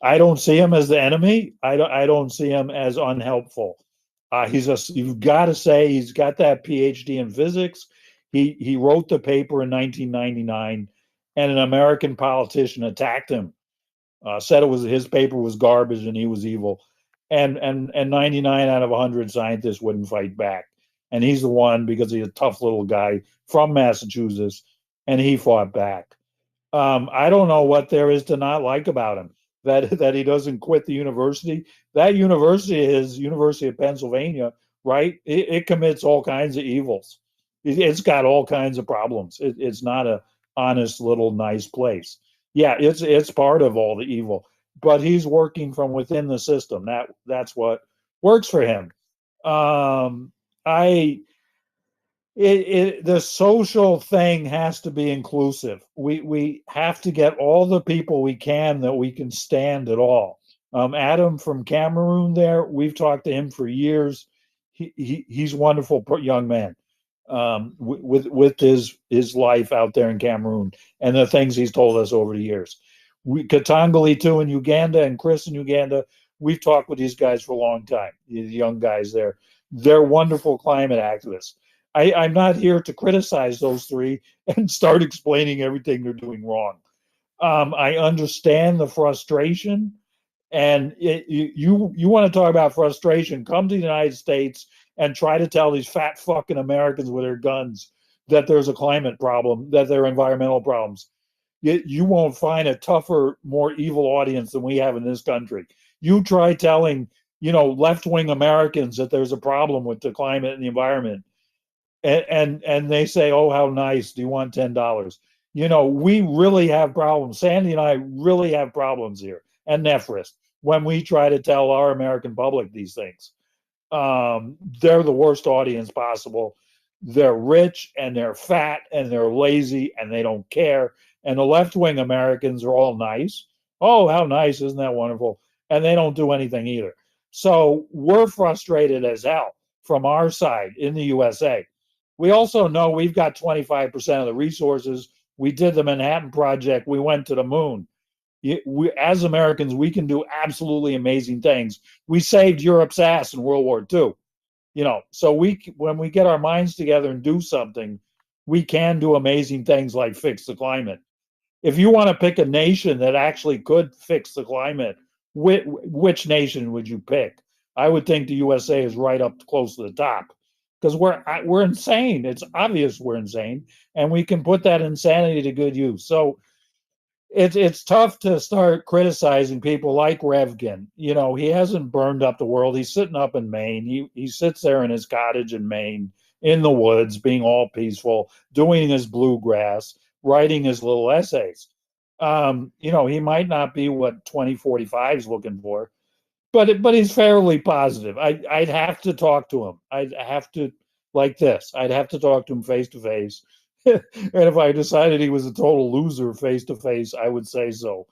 I don't see him as the enemy. I don't see him as unhelpful. You've got to say he's got that PhD in physics. He wrote the paper in 1999, and an American politician attacked him, said his paper was garbage and he was evil, and 99 out of 100 scientists wouldn't fight back, and he's the one because he's a tough little guy from Massachusetts, and he fought back. I don't know what there is to not like about him. That he doesn't quit the university. That university is University of Pennsylvania, right? It commits all kinds of evils. It's got all kinds of problems. It's not a honest little nice place. Yeah, it's part of all the evil, but he's working from within the system. That's what works for him. The social thing has to be inclusive. We have to get all the people we can that we can stand at all. Adam from Cameroon there, we've talked to him for years. He's a wonderful young man, with his life out there in Cameroon and the things he's told us over the years. Katanguli too in Uganda, and Chris in Uganda, we've talked with these guys for a long time, the young guys there. They're wonderful climate activists. I'm not here to criticize those three and start explaining everything they're doing wrong. I understand the frustration, and you want to talk about frustration, come to the United States and try to tell these fat fucking Americans with their guns that there's a climate problem, that there are environmental problems. You won't find a tougher, more evil audience than we have in this country. You try telling, left-wing Americans that there's a problem with the climate and the environment, and they say, "Oh, how nice! Do you want $10?" We really have problems. Sandy and I really have problems here, and Nefris, when we try to tell our American public these things. They're the worst audience possible. They're rich and they're fat and they're lazy and they don't care. And the left-wing Americans are all nice. Oh, how nice! Isn't that wonderful? And they don't do anything either. So we're frustrated as hell from our side in the USA. We also know we've got 25% of the resources. We did the Manhattan Project. We went to the moon. As Americans, we can do absolutely amazing things. We saved Europe's ass in World War II. So when we get our minds together and do something, we can do amazing things like fix the climate. If you want to pick a nation that actually could fix the climate, which nation would you pick? I would think the USA is right up close to the top because we're insane. It's obvious we're insane, and we can put that insanity to good use. So it's tough to start criticizing people like Revkin. He hasn't burned up the world. He's sitting up in Maine. He sits there in his cottage in Maine, in the woods, being all peaceful, doing his bluegrass, writing his little essays. He might not be what 2045 is looking for, but he's fairly positive. I'd have to talk to him. I'd have to like this. I'd have to talk to him face to face. And if I decided he was a total loser face to face, I would say so.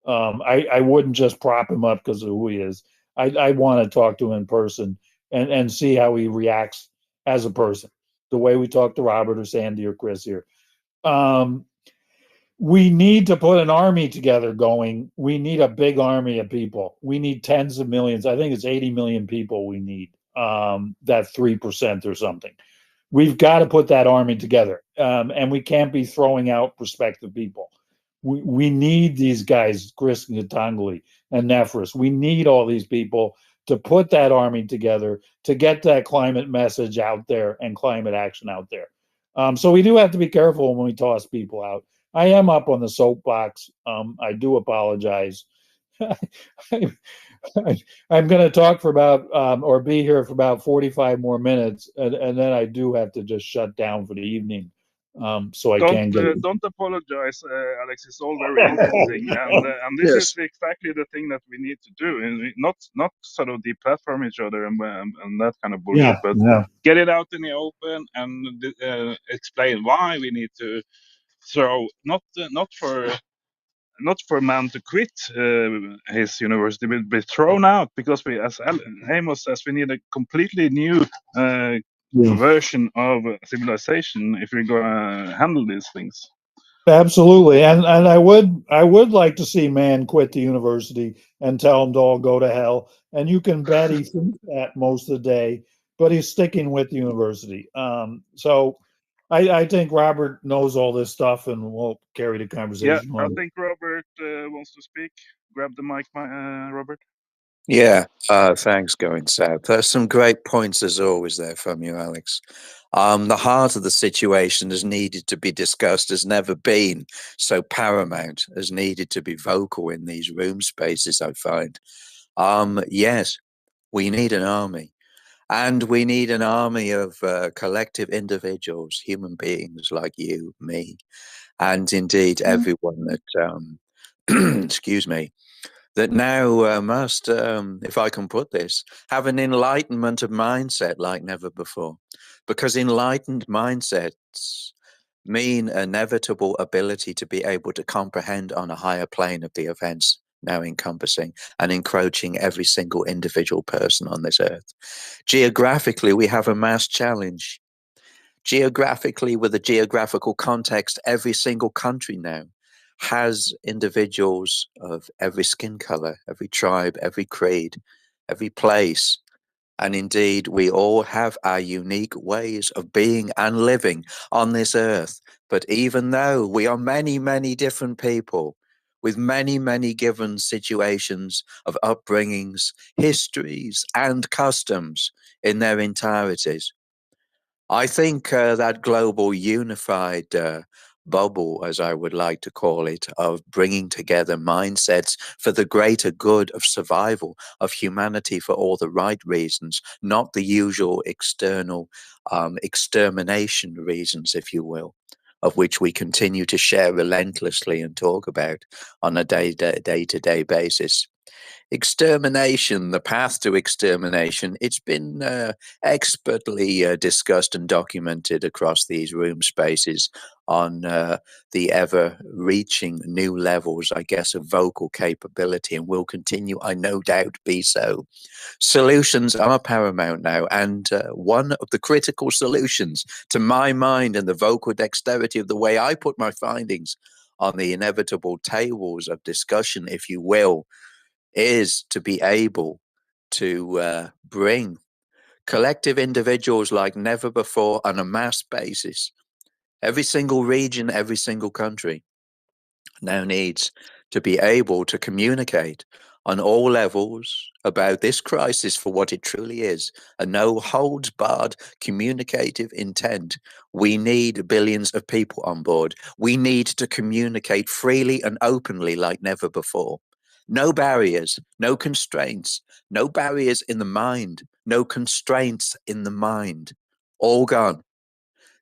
I wouldn't just prop him up because of who he is. I want to talk to him in person and see how he reacts as a person, the way we talk to Robert or Sandy or Chris here. We need to put an army together going. We need a big army of people. We need tens of millions. I think it's 80 million people we need, that 3% or something. We've got to put that army together. And we can't be throwing out prospective people. We need these guys, Chris Gatangli and Nefris. We need all these people to put that army together to get that climate message out there and climate action out there. So we do have to be careful when we toss people out. I am up on the soapbox. I do apologize. I'm going to talk for about or be here for about 45 more minutes, and then I do have to just shut down for the evening. So I can get. Don't apologize, Alex. It's all very interesting, and this Yes. is exactly the thing that we need to do, and not sort of deplatform each other and that kind of bullshit, but get it out in the open and explain why we need to throw not for Mann to quit his university, but be thrown out because we, as Amos says, we need a completely new version of civilization if we're going to handle these things. Absolutely, and I would like to see Mann quit the university and tell them to all go to hell. And you can bet he thinks that most of the day, but he's sticking with the university. So I think Robert knows all this stuff, and we'll carry the conversation on. I think Robert wants to speak. Grab the mic, Robert. Yeah, thanks, Going South. There's some great points as always there from you, Alex. The heart of the situation has needed to be discussed, has never been so paramount, has needed to be vocal in these room spaces, I find. Yes, we need an army. And we need an army of collective individuals, human beings like you, me, and indeed everyone that, excuse me, that now must, if I can put this, have an enlightenment of mindset like never before. Because enlightened mindsets mean inevitable ability to be able to comprehend on a higher plane of the events now encompassing and encroaching every single individual person on this earth. Geographically, we have a mass challenge. Geographically, with a geographical context, every single country now has individuals of every skin color, every tribe, every creed, every place. And indeed, we all have our unique ways of being and living on this earth. But even though we are many, many different people with many, many given situations of upbringings, histories, and customs in their entireties, I think that global unified bubble, as I would like to call it, of bringing together mindsets for the greater good of survival of humanity for all the right reasons, not the usual external extermination reasons, if you will, of which we continue to share relentlessly and talk about on a day-to-day basis. Extermination, the path to extermination, it's been expertly discussed and documented across these room spaces on the ever-reaching new levels, I guess, of vocal capability, and will continue, I no doubt, be so. Solutions are paramount now, and one of the critical solutions, to my mind, and the vocal dexterity of the way I put my findings on the inevitable tables of discussion, if you will, is to be able to bring collective individuals like never before on a mass basis. Every single region, every single country now needs to be able to communicate on all levels about this crisis for what it truly is, a no holds barred communicative intent. We need billions of people on board. We need to communicate freely and openly like never before. No barriers, no constraints, no barriers in the mind, no constraints in the mind. All gone.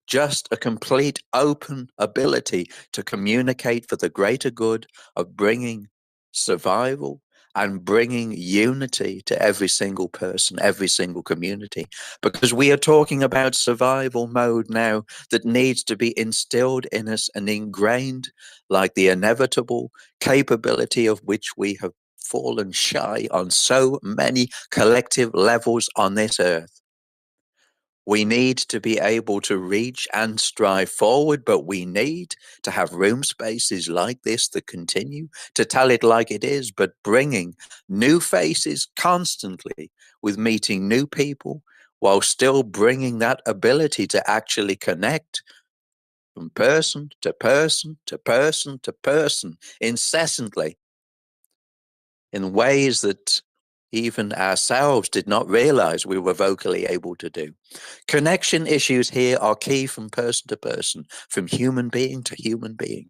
Just a complete open ability to communicate for the greater good of bringing survival and bringing unity to every single person, every single community. Because we are talking about survival mode now that needs to be instilled in us and ingrained like the inevitable capability of which we have fallen shy on so many collective levels on this earth. We need to be able to reach and strive forward, but we need to have room spaces like this that continue to tell it like it is, but bringing new faces constantly with meeting new people while still bringing that ability to actually connect from person to person to person to person incessantly in ways that even ourselves did not realize we were vocally able to do. Connection issues here are key from person to person, from human being to human being,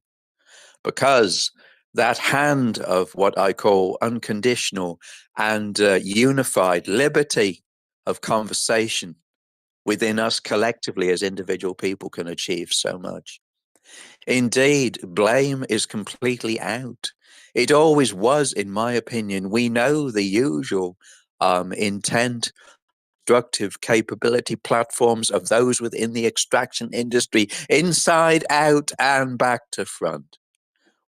because that hand of what I call unconditional and unified liberty of conversation within us collectively as individual people can achieve so much. Indeed, blame is completely out. It always was, in my opinion. We know the usual intent, destructive capability platforms of those within the extraction industry, inside out and back to front.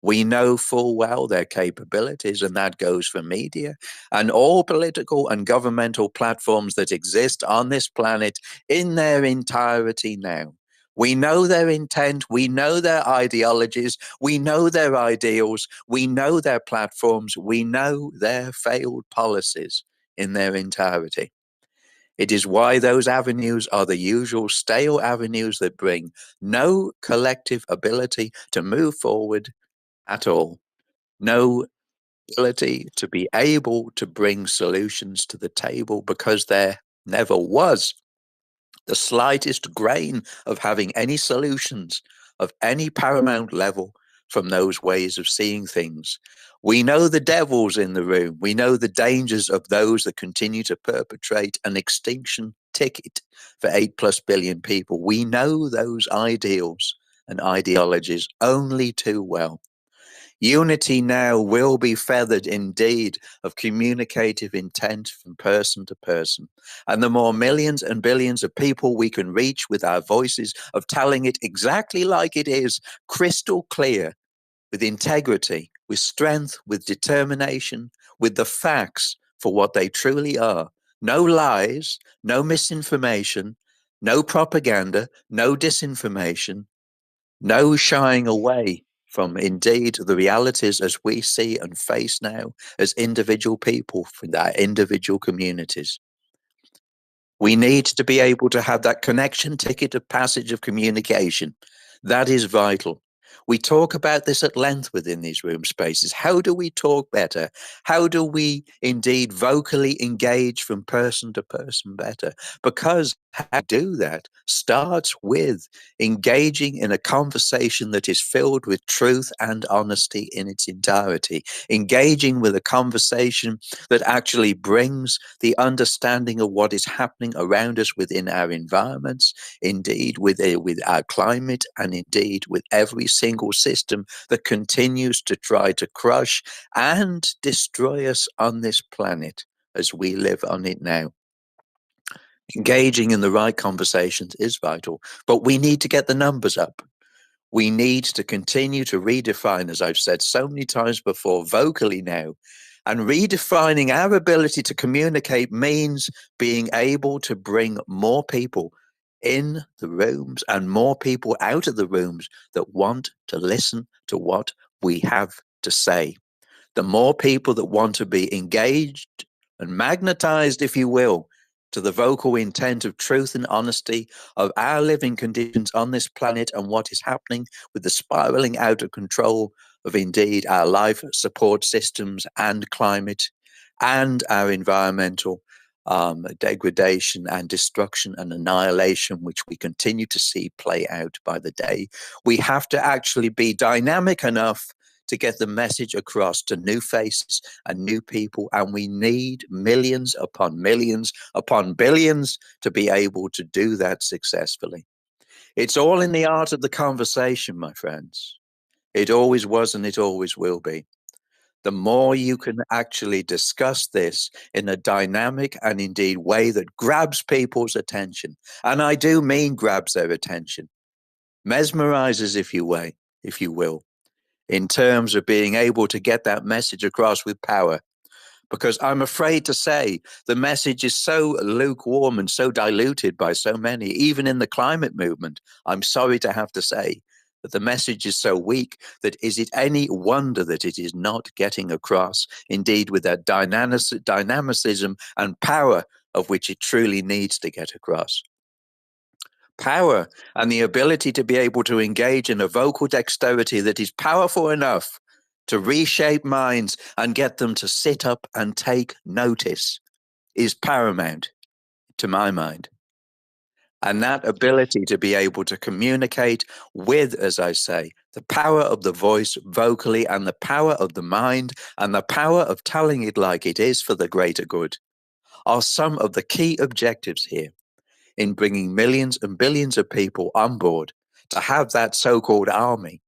We know full well their capabilities, and that goes for media and all political and governmental platforms that exist on this planet in their entirety now. We know their intent, we know their ideologies, we know their ideals, we know their platforms, we know their failed policies in their entirety. It is why those avenues are the usual stale avenues that bring no collective ability to move forward at all. No ability to be able to bring solutions to the table because there never was the slightest grain of having any solutions of any paramount level from those ways of seeing things. We know the devils in the room. We know the dangers of those that continue to perpetrate an extinction ticket for 8+ billion people. We know those ideals and ideologies only too well. Unity now will be feathered indeed of communicative intent from person to person. And the more millions and billions of people we can reach with our voices of telling it exactly like it is, crystal clear, with integrity, with strength, with determination, with the facts for what they truly are. No lies, no misinformation, no propaganda, no disinformation, no shying away from indeed the realities as we see and face now as individual people from our individual communities. We need to be able to have that connection ticket of passage of communication. That is vital. We talk about this at length within these room spaces. How do we talk better? How do we indeed vocally engage from person to person better? Because how to do that starts with engaging in a conversation that is filled with truth and honesty in its entirety, engaging with a conversation that actually brings the understanding of what is happening around us within our environments, indeed with our climate, and indeed with every single system that continues to try to crush and destroy us on this planet as we live on it now. Engaging in the right conversations is vital, but we need to get the numbers up. We need to continue to redefine, as I've said so many times before, vocally now. And redefining our ability to communicate means being able to bring more people in the rooms and more people out of the rooms that want to listen to what we have to say. The more people that want to be engaged and magnetized, if you will, to the vocal intent of truth and honesty of our living conditions on this planet and what is happening with the spiraling out of control of indeed our life support systems and climate and our environmental degradation and destruction and annihilation, which we continue to see play out by the day. We have to actually be dynamic enough to get the message across to new faces and new people. And we need millions upon billions to be able to do that successfully. It's all in the art of the conversation, my friends. It always was and it always will be. The more you can actually discuss this in a dynamic and indeed way that grabs people's attention, and I do mean grabs their attention, mesmerizes, if you will, in terms of being able to get that message across with power. Because I'm afraid to say the message is so lukewarm and so diluted by so many, even in the climate movement. I'm sorry to have to say that the message is so weak that is it any wonder that it is not getting across, indeed, with that dynamicism and power of which it truly needs to get across. Power and the ability to be able to engage in a vocal dexterity that is powerful enough to reshape minds and get them to sit up and take notice is paramount to my mind. And that ability to be able to communicate with, as I say, the power of the voice vocally and the power of the mind and the power of telling it like it is for the greater good are some of the key objectives here in bringing millions and billions of people on board to have that so-called army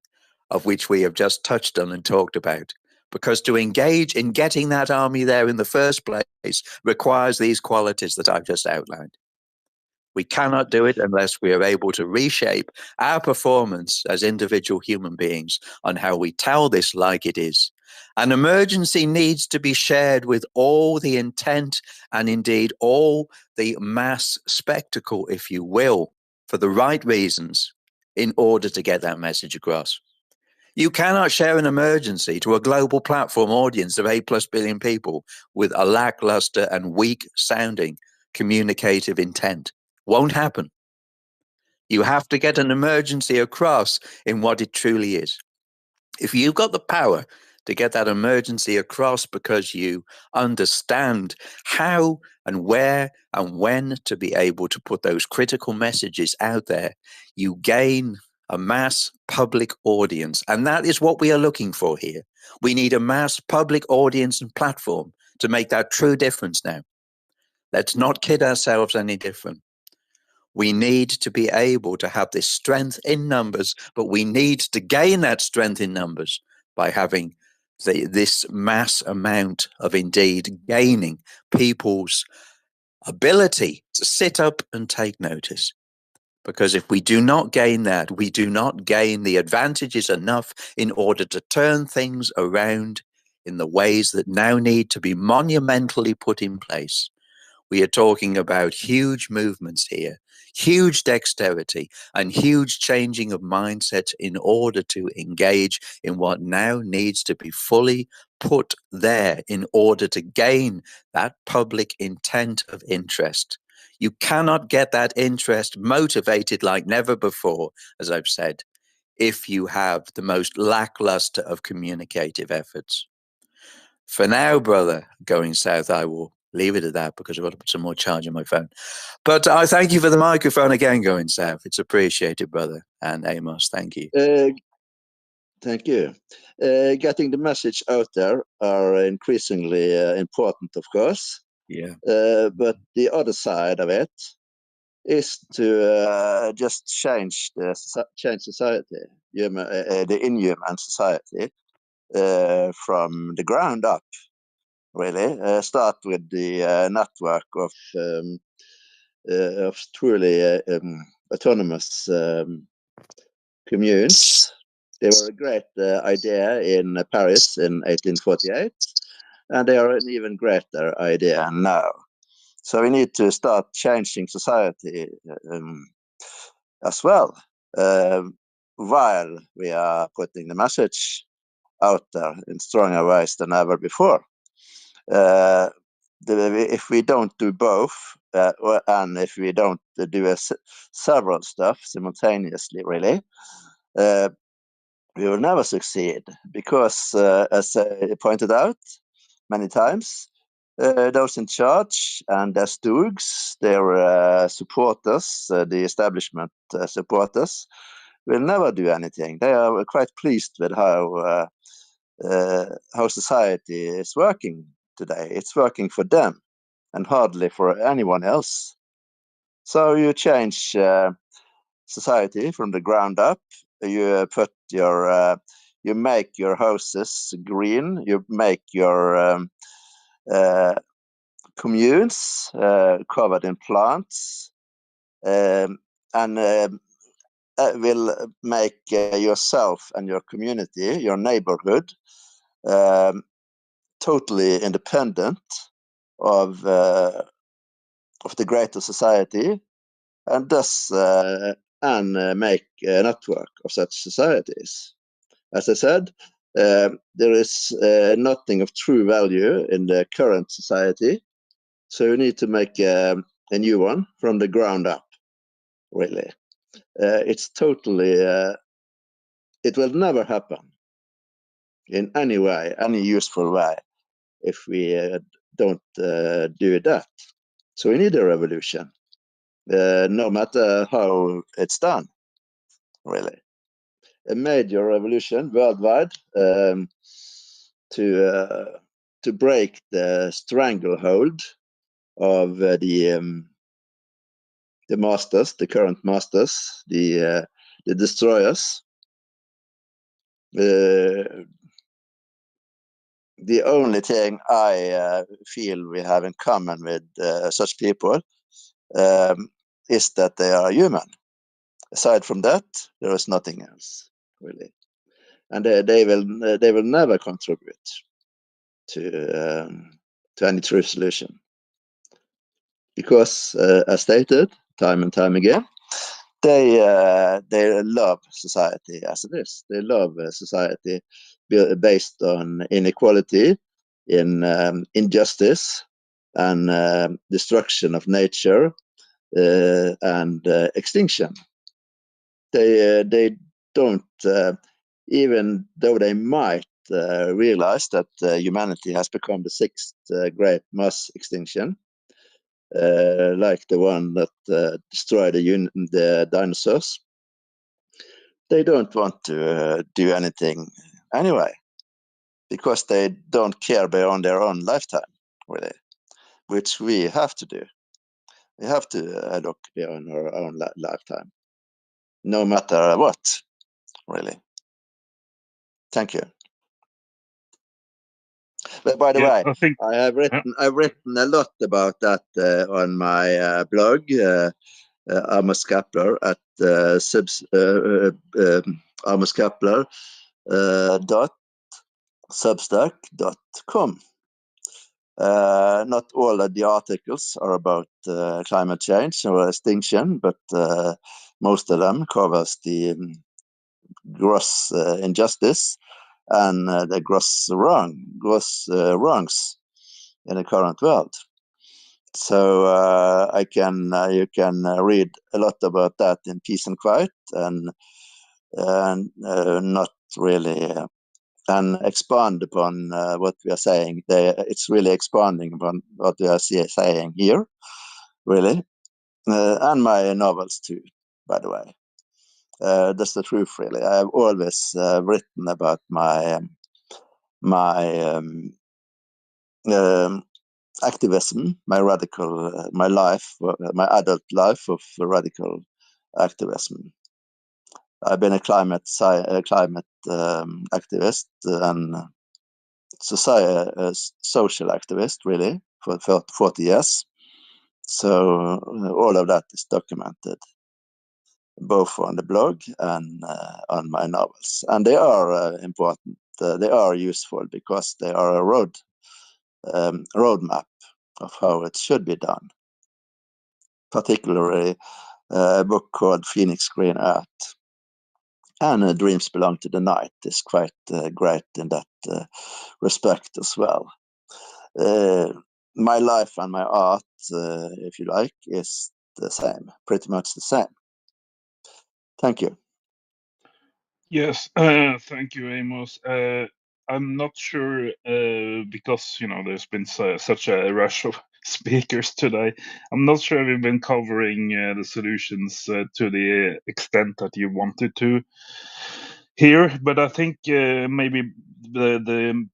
of which we have just touched on and talked about. Because to engage in getting that army there in the first place requires these qualities that I've just outlined. We cannot do it unless we are able to reshape our performance as individual human beings on how we tell this like it is. An emergency needs to be shared with all the intent and indeed all the mass spectacle, if you will, for the right reasons in order to get that message across. You cannot share an emergency to a global platform audience of 8+ billion people with a lackluster and weak sounding communicative intent. Won't happen. You have to get an emergency across in what it truly is. If you've got the power to get that emergency across because you understand how and where and when to be able to put those critical messages out there, you gain a mass public audience. And that is what we are looking for here. We need a mass public audience and platform to make that true difference now. Let's not kid ourselves any different. We need to be able to have this strength in numbers, but we need to gain that strength in numbers by having this mass amount of indeed gaining people's ability to sit up and take notice. Because if we do not gain that, we do not gain the advantages enough in order to turn things around in the ways that now need to be monumentally put in place. We are talking about huge movements here, huge dexterity and huge changing of mindsets in order to engage in what now needs to be fully put there in order to gain that public intent of interest. You cannot get that interest motivated like never before, as I've said, if you have the most lackluster of communicative efforts. For now, brother, going south, I will leave it at that because I've got to put some more charge on my phone. But I thank you for the microphone again, going south. It's appreciated, brother. And Amos, thank you. Thank you. Getting the message out there are increasingly important, of course. Yeah. But the other side of it is to just change society, the inhuman society, from the ground up. Really, start with the network of truly autonomous communes. They were a great idea in Paris in 1848, and they are an even greater idea now. So we need to start changing society as well, while we are putting the message out there in stronger ways than ever before. If we don't do both, and if we don't do several stuff simultaneously, really, we will never succeed because, as I pointed out many times, those in charge and their stooges, their supporters, the establishment supporters, will never do anything. They are quite pleased with how society is working today. It's working for them and hardly for anyone else. So you change society from the ground up. You put your you make your houses green. You make your communes covered in plants, and will make yourself and your community, your neighborhood, totally independent of the greater society, and thus make a network of such societies. As I said, there is nothing of true value in the current society, so you need to make a new one from the ground up, really. It's totally, it will never happen in any way, any useful way, if we don't do that. So we need a revolution, no matter how it's done, really. A major revolution worldwide to break the stranglehold of the masters, the current masters, the destroyers. The only thing I feel we have in common with such people is that they are human. Aside from that, there is nothing else, really. And they will never contribute to any true solution, because, as stated time and time again, they love society as it is. They love society based on inequality, in injustice, and destruction of nature, and extinction. They don't, even though they might realize that humanity has become the sixth great mass extinction, like the one that destroyed the dinosaurs. They don't want to do anything anyway, because they don't care beyond their own lifetime, really, which we have to do. We have to look beyond our own lifetime, no matter what, really. Thank you. But by the way, I think I've written a lot about that on my blog, Amos Kapler, at Amos Kapler .substack.com. Not all of the articles are about climate change or extinction, but most of them covers the gross injustice and the gross wrongs in the current world. So you can read a lot about that in peace and quiet, and not really, and expand upon what we are saying. It's really expanding upon what we are saying here, really, and my novels too, by the way. That's the truth, really. I've always written about my activism, my radical, my life, my adult life of radical activism. I've been a climate activist and social activist, really, for 40 years. So all of that is documented, both on the blog and on my novels. And they are important. They are useful because they are a roadmap of how it should be done. Particularly a book called Phoenix Green Earth, and Dreams Belong to the Night is quite great in that respect as well. My life and my art, if you like, is the same, pretty much the same. Thank you. Yes, thank you, Amos. I'm not sure because there's been such a rush of speakers today. I'm not sure we've been covering the solutions to the extent that you wanted to here, but I think maybe the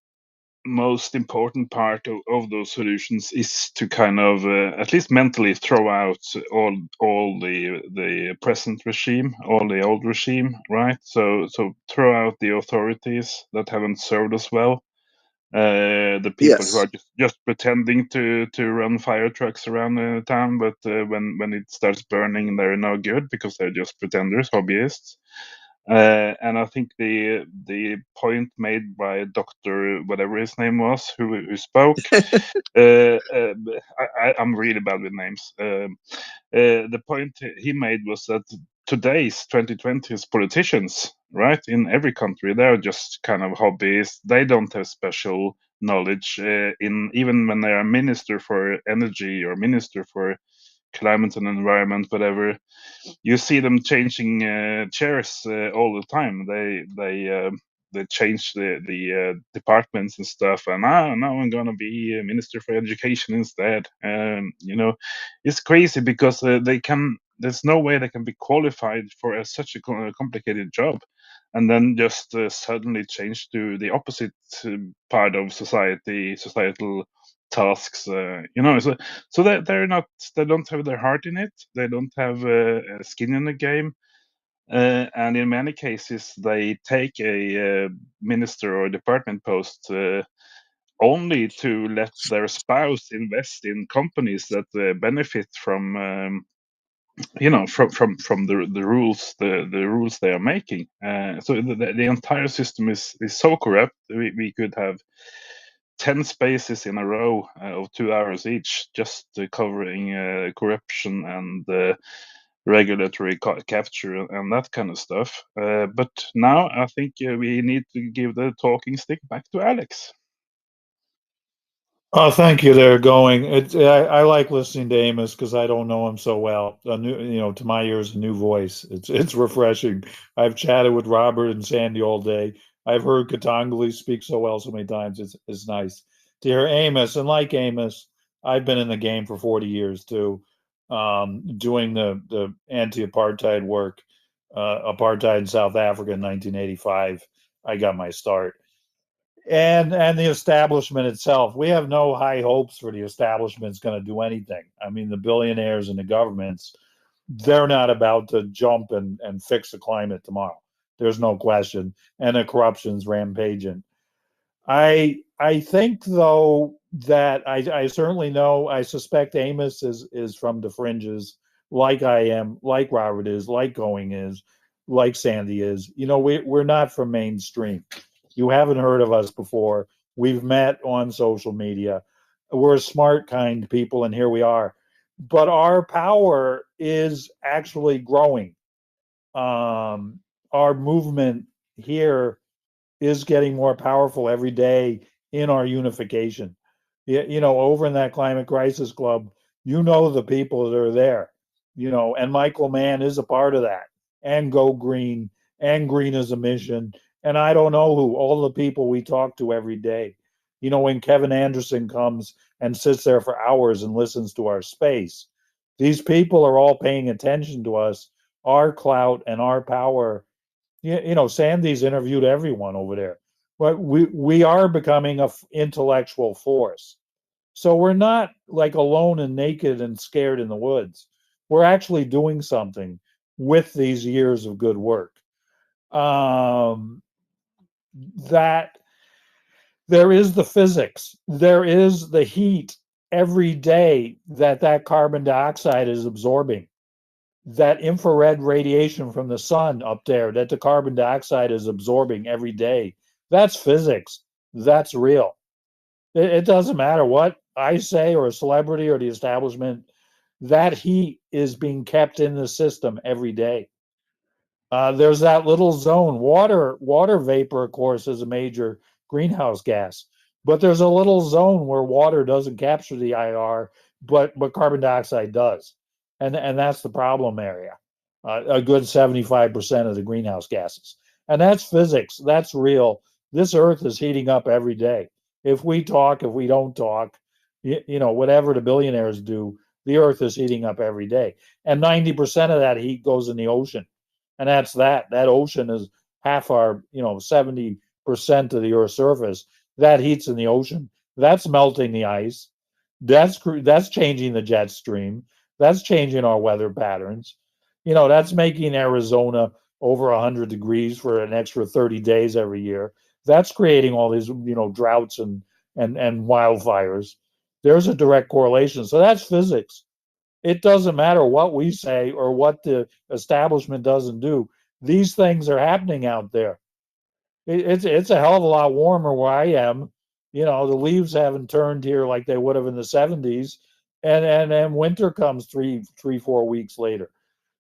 most important part of those solutions is to kind of at least mentally throw out all the present regime, all the old regime, right? So throw out the authorities that haven't served us well, the people who Yes. are just pretending to run fire trucks around the town, but when it starts burning, they're no good because they're just pretenders, hobbyists. And I think the point made by Doctor whatever his name was who spoke, I'm really bad with names. The point he made was that today's 2020s politicians, right, in every country, they're just kind of hobbyists. They don't have special knowledge in even when they are minister for energy or minister for climate and environment, whatever. You see them changing chairs all the time. They change the departments and stuff. And now I'm gonna be a minister for education instead. It's crazy because they can. There's no way they can be qualified for such a complicated job, and then just suddenly change to the opposite part of societal tasks. So they're not, they don't have their heart in it. They don't have skin in the game, and in many cases they take a minister or department post only to let their spouse invest in companies that benefit from from the rules, the rules they are making. So the entire system is so corrupt. We could have 10 spaces in a row of 2 hours each, just covering corruption and regulatory capture and that kind of stuff. But now I think we need to give the talking stick back to Alex. Oh, thank you. There, going. I like listening to Amos because I don't know him so well. A new, to my ears, a new voice. It's refreshing. I've chatted with Robert and Sandy all day. I've heard Katangli speak so well so many times. It's nice to hear Amos. And like Amos, I've been in the game for 40 years too, doing the anti-apartheid work. Apartheid in South Africa in 1985. I got my start, and the establishment itself. We have no high hopes for the establishment's going to do anything. I mean, the billionaires and the governments, they're not about to jump and fix the climate tomorrow. There's no question. And the corruption's rampaging. I think though that I certainly know, I suspect Amos is from the fringes, like I am, like Robert is, like Going is, like Sandy is. We're not from mainstream. You haven't heard of us before. We've met on social media. We're smart, kind people, and here we are. But our power is actually growing. Our movement here is getting more powerful every day in our unification. Over in that climate crisis club, the people that are there, and Michael Mann is a part of that, and Go Green, and Green as a Mission, and I don't know who, all the people we talk to every day. When Kevin Anderson comes and sits there for hours and listens to our space, these people are all paying attention to us, our clout and our power. Sandy's interviewed everyone over there. But we are becoming a intellectual force. So we're not like alone and naked and scared in the woods. We're actually doing something with these years of good work. That there is the physics, there is the heat every day that carbon dioxide is absorbing, that infrared radiation from the sun up there that the carbon dioxide is absorbing every day. That's physics. That's real. It doesn't matter what I say or a celebrity or the establishment, that heat is being kept in the system every day. There's that little zone. Water vapor, of course, is a major greenhouse gas, but there's a little zone where water doesn't capture the IR, but carbon dioxide does, and that's the problem area. A good 75% of the greenhouse gases, And that's physics. That's real. This Earth is heating up every day. If we talk, if we don't talk, whatever the billionaires do, the Earth is heating up every day. And 90% of that heat goes in the ocean. And that's that. That ocean is half our, 70% of the Earth's surface. That heat's in the ocean. That's melting the ice. That's changing the jet stream. That's changing our weather patterns. That's making Arizona over 100 degrees for an extra 30 days every year. That's creating all these, droughts and wildfires. There's a direct correlation. So that's physics. It doesn't matter what we say or what the establishment doesn't do. These things are happening out there. It's a hell of a lot warmer where I am. The leaves haven't turned here like they would have in the 70s, and winter comes 4 weeks later.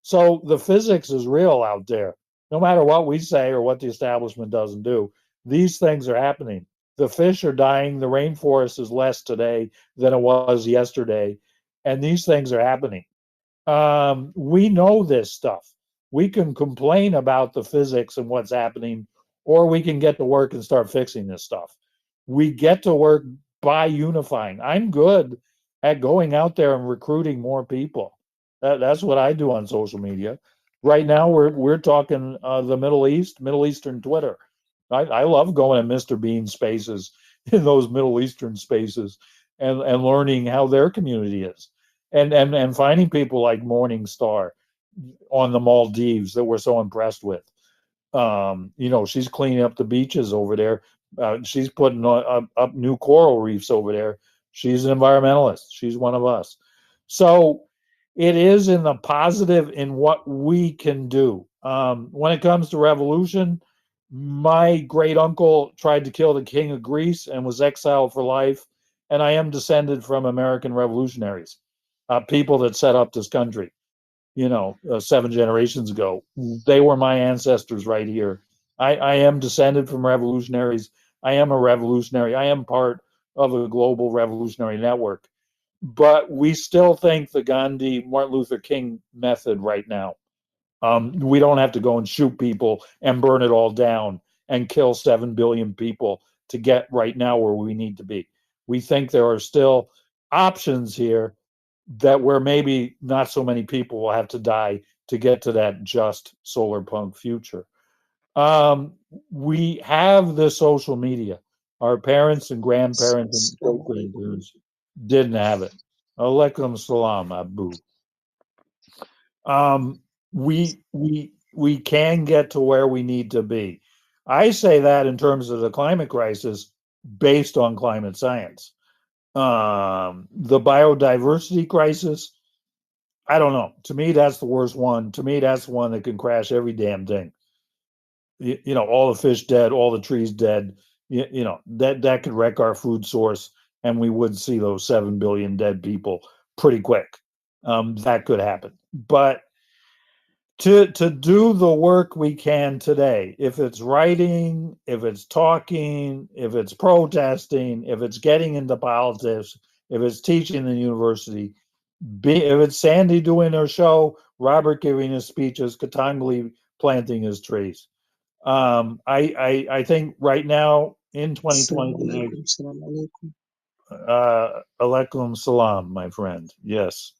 So the physics is real out there. No matter what we say or what the establishment doesn't do, these things are happening. The fish are dying. The rainforest is less today than it was yesterday, and these things are happening. We know this stuff. We can complain about the physics and what's happening, or we can get to work and start fixing this stuff. We get to work by unifying. I'm good at going out there and recruiting more people. That's what I do on social media. Right now, we're talking the Middle East, Middle Eastern Twitter. I love going to Mr. Bean spaces in those Middle Eastern spaces and learning how their community is and finding people like Morningstar on the Maldives that we're so impressed with. She's cleaning up the beaches over there. She's putting up new coral reefs over there. She's an environmentalist. She's one of us. So it is in the positive in what we can do. When it comes to revolution, my great uncle tried to kill the king of Greece and was exiled for life. And I am descended from American revolutionaries, people that set up this country, 7 generations ago. They were my ancestors right here. I am descended from revolutionaries. I am a revolutionary. I am part of a global revolutionary network. But we still think the Gandhi, Martin Luther King method right now. We don't have to go and shoot people and burn it all down and kill 7 billion people to get right now where we need to be. We think there are still options here that where maybe not so many people will have to die to get to that just solar punk future. We have the social media. Our parents and grandparents and great grandparents didn't have it. Alaikum salam, Abu. We can get to where we need to be. I say that in terms of the climate crisis based on climate science. The biodiversity crisis, I don't know. To me, that's the worst one. To me, that's the one that can crash every damn thing. All the fish dead, all the trees dead. That could wreck our food source, and we would see those 7 billion dead people pretty quick. That could happen. But to do the work we can today, if it's writing, if it's talking, if it's protesting, if it's getting into politics, if it's teaching in the university, if it's Sandy doing her show, Robert giving his speeches, Katangli planting his trees. I think right now in 2020, alaikum salam, my friend. Yes.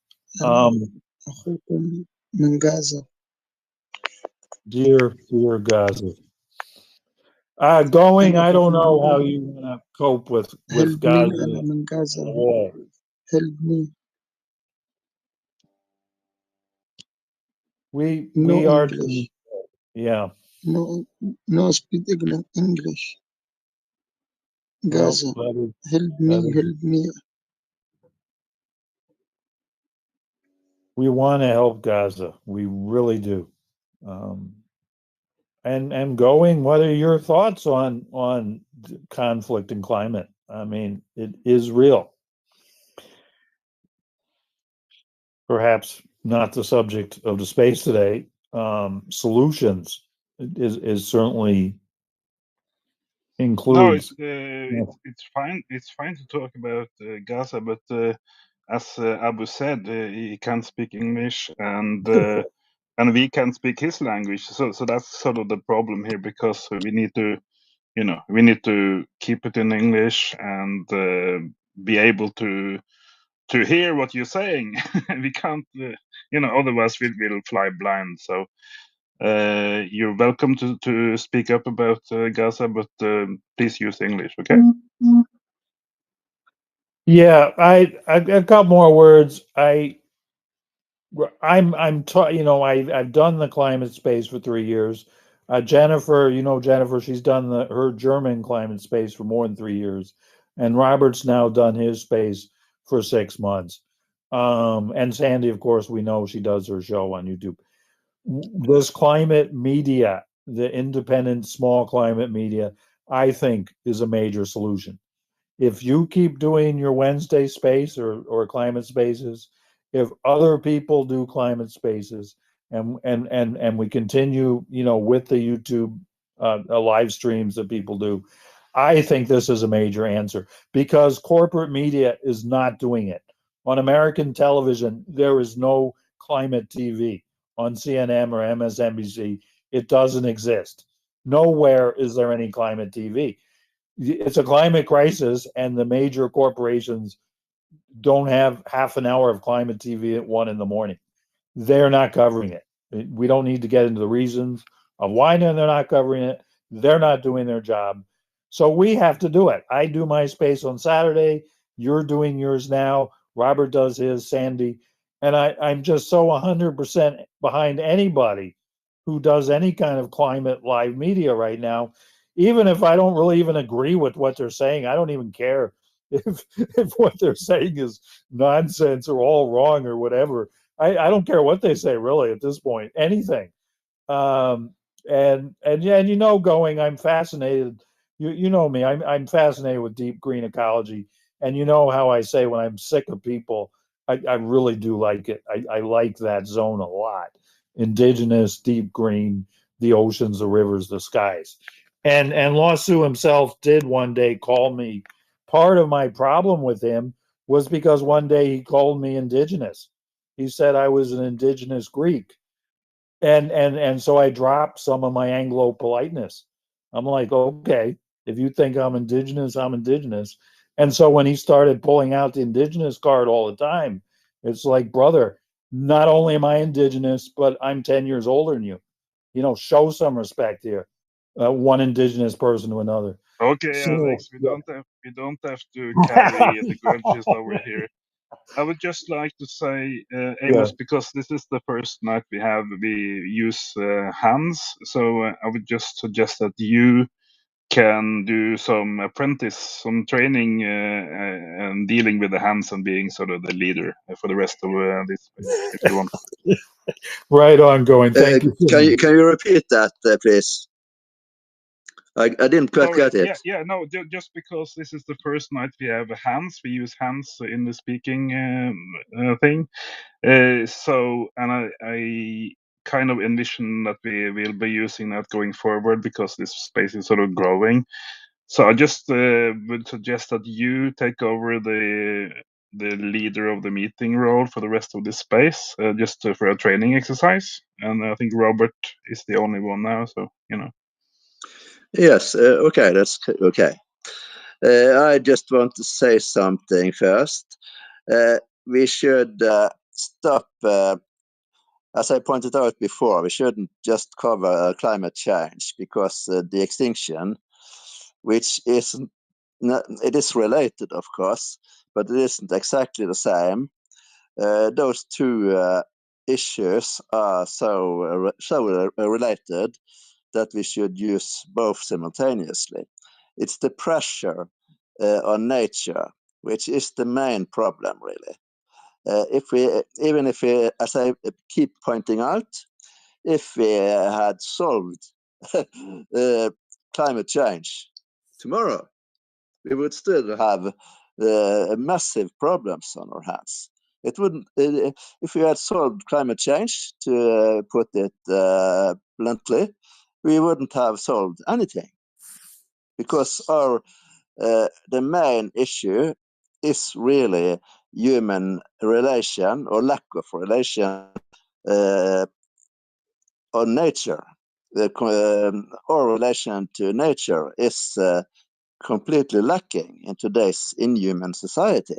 Dear Gaza. Going, I don't know how you want to cope with Gaza. Help me. We No are, English. yeah. No speak English. Gaza, Well, help me. We want to help Gaza. We really do. And going, what are your thoughts on conflict and climate? I mean, it is real. Perhaps not the subject of the space today. Solutions is certainly includes. No, it's fine. It's fine to talk about Gaza, but as Abu said, he can't speak English, and and we can't speak his language. So that's sort of the problem here, because we need to, we need to keep it in English and be able to hear what you're saying. We can't, otherwise we'll fly blind. So you're welcome to speak up about Gaza, but please use English, okay? Yeah, I've got more words. I've done the climate space for 3 years. Jennifer, Jennifer, she's done her German climate space for more than 3 years, and Robert's now done his space for 6 months. And Sandy, of course, we know she does her show on YouTube. This climate media, the independent small climate media, I think is a major solution. If you keep doing your Wednesday space or climate spaces, if other people do climate spaces, and we continue, with the YouTube live streams that people do, I think this is a major answer, because corporate media is not doing it. On American television, there is no climate TV. On CNN or MSNBC, it doesn't exist. Nowhere is there any climate TV. It's a climate crisis, and the major corporations don't have half an hour of climate TV at 1 a.m. They're not covering it. We don't need to get into the reasons of why they're not covering it. They're not doing their job. So we have to do it. I do my space on Saturday. You're doing yours now. Robert does his, Sandy. And I'm just so 100% behind anybody who does any kind of climate live media right now. Even if I don't really even agree with what they're saying, I don't even care if what they're saying is nonsense or all wrong or whatever. I don't care what they say really at this point, anything. And going, I'm fascinated. You know me, I'm fascinated with deep green ecology, and you know how I say when I'm sick of people, I really do like it. I like that zone a lot. Indigenous, deep green, the oceans, the rivers, the skies. And Lawsu himself did one day call me. Part of my problem with him was because one day he called me indigenous. He said I was an indigenous Greek, and so I dropped some of my Anglo politeness. I'm like, okay, if you think I'm indigenous, I'm indigenous. And so when he started pulling out the indigenous card all the time, it's like, brother, not only am I indigenous, but I'm 10 years older than you. Show some respect here. One indigenous person to another. Okay, So, Alex, we don't have to carry the grudges over here. I would just like to say, yeah. Amos, because this is the first night we use hands, so I would just suggest that you can do some training and dealing with the hands and being sort of the leader for the rest of this space, if you want. Right on, going. Thank you. Can you repeat that, please? I didn't quite Sorry, get it. no, just because this is the first night we have hands, we use hands in the speaking thing. And I kind of envision that we will be using that going forward, because this space is sort of growing. So I just would suggest that you take over the leader of the meeting role for the rest of this space, just for a training exercise. And I think Robert is the only one now, so Yes, okay, that's okay. I just want to say something first. We should stop, as I pointed out before, we shouldn't just cover climate change, because the extinction, which isn't, it is related, of course, but it isn't exactly the same. Those two issues are so related that we should use both simultaneously. It's the pressure on nature which is the main problem, really. Even if we, as I keep pointing out, if we had solved climate change tomorrow, we would still have massive problems on our hands. It wouldn't, if we had solved climate change, to put it bluntly, we wouldn't have solved anything, because the main issue is really human relation or lack of relation on nature. Our relation to nature is completely lacking in today's inhuman society.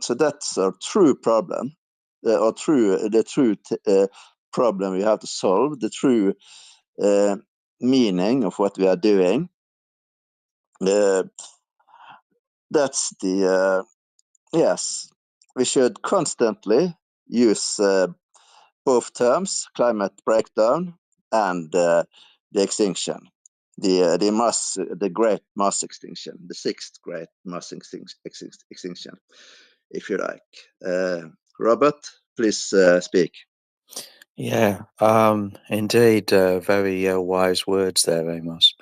So that's a true problem, or the true problem we have to solve, the true meaning of what we are doing. That's the yes. We should constantly use both terms, climate breakdown and the extinction, the great mass extinction, the sixth great mass extinction, if you like. Robert, please speak. Yeah, indeed, very wise words there, Amos.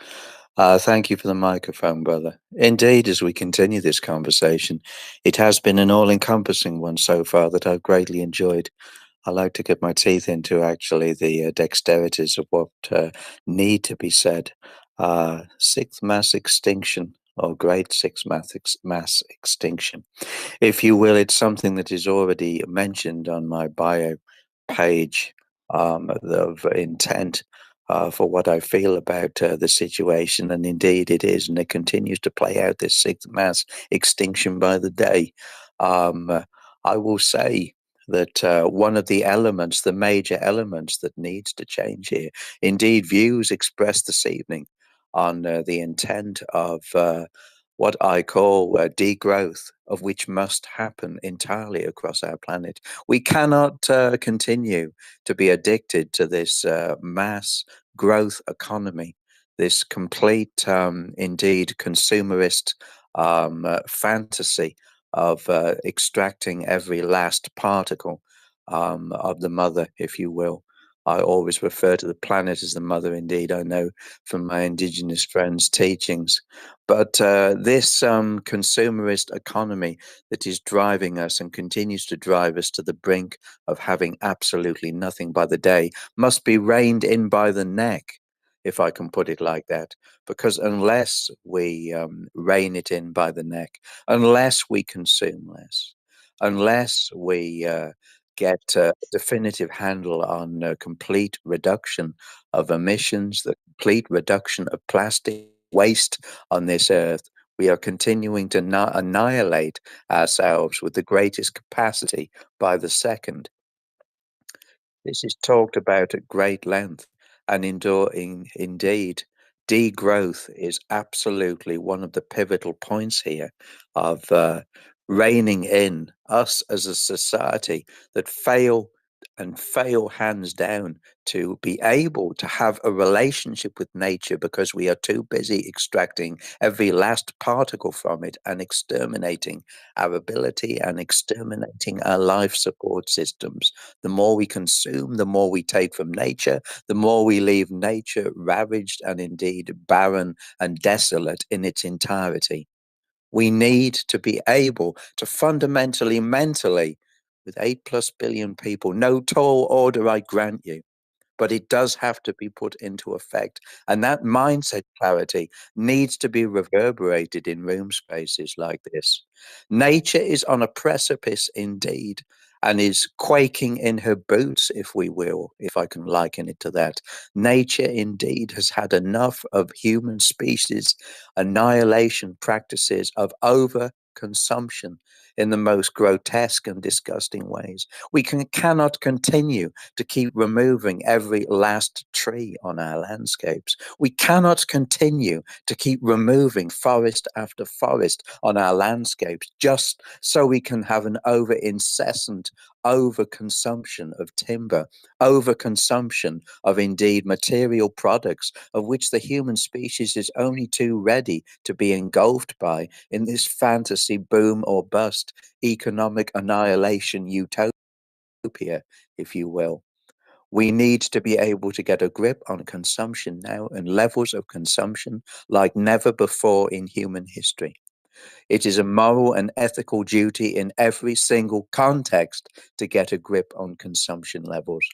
Thank you for the microphone, brother. Indeed, as we continue this conversation, it has been an all-encompassing one so far that I've greatly enjoyed. I like to get my teeth into actually the dexterities of what need to be said. Sixth mass extinction, or great sixth mass extinction. If you will, it's something that is already mentioned on my bio page of intent for what I feel about the situation. And indeed it is, and it continues to play out, this sixth mass extinction by the day. I will say that one of the elements, the major elements that needs to change here, indeed views expressed this evening on the intent of what I call degrowth, of which must happen entirely across our planet. We cannot continue to be addicted to this mass growth economy, this complete, indeed, consumerist fantasy of extracting every last particle of the mother, if you will. I always refer to the planet as the mother, indeed, I know from my indigenous friends' teachings. But this consumerist economy that is driving us and continues to drive us to the brink of having absolutely nothing by the day must be reined in by the neck, if I can put it like that. Because unless we rein it in by the neck, unless we consume less, unless we get a definitive handle on complete reduction of emissions, the complete reduction of plastic waste on this earth, we are continuing to annihilate ourselves with the greatest capacity by the second. This is talked about at great length, and indeed, degrowth is absolutely one of the pivotal points here of reining in us as a society that fail hands down to be able to have a relationship with nature because we are too busy extracting every last particle from it and exterminating our ability and exterminating our life support systems. The more we consume, the more we take from nature, the more we leave nature ravaged and indeed barren and desolate in its entirety. We need to be able to fundamentally, mentally, with 8+ billion people, no tall order, I grant you, but it does have to be put into effect. And that mindset clarity needs to be reverberated in room spaces like this. Nature is on a precipice indeed, and is quaking in her boots, if we will, if I can liken it to that. Nature indeed has had enough of human species annihilation practices of overconsumption in the most grotesque and disgusting ways. We cannot continue to keep removing every last tree on our landscapes. We cannot continue to keep removing forest after forest on our landscapes just so we can have an incessant overconsumption of timber, overconsumption of indeed material products of which the human species is only too ready to be engulfed by in this fantasy boom or bust economic annihilation utopia, if you will. We need to be able to get a grip on consumption now and levels of consumption like never before in human history. It is a moral and ethical duty in every single context to get a grip on consumption levels.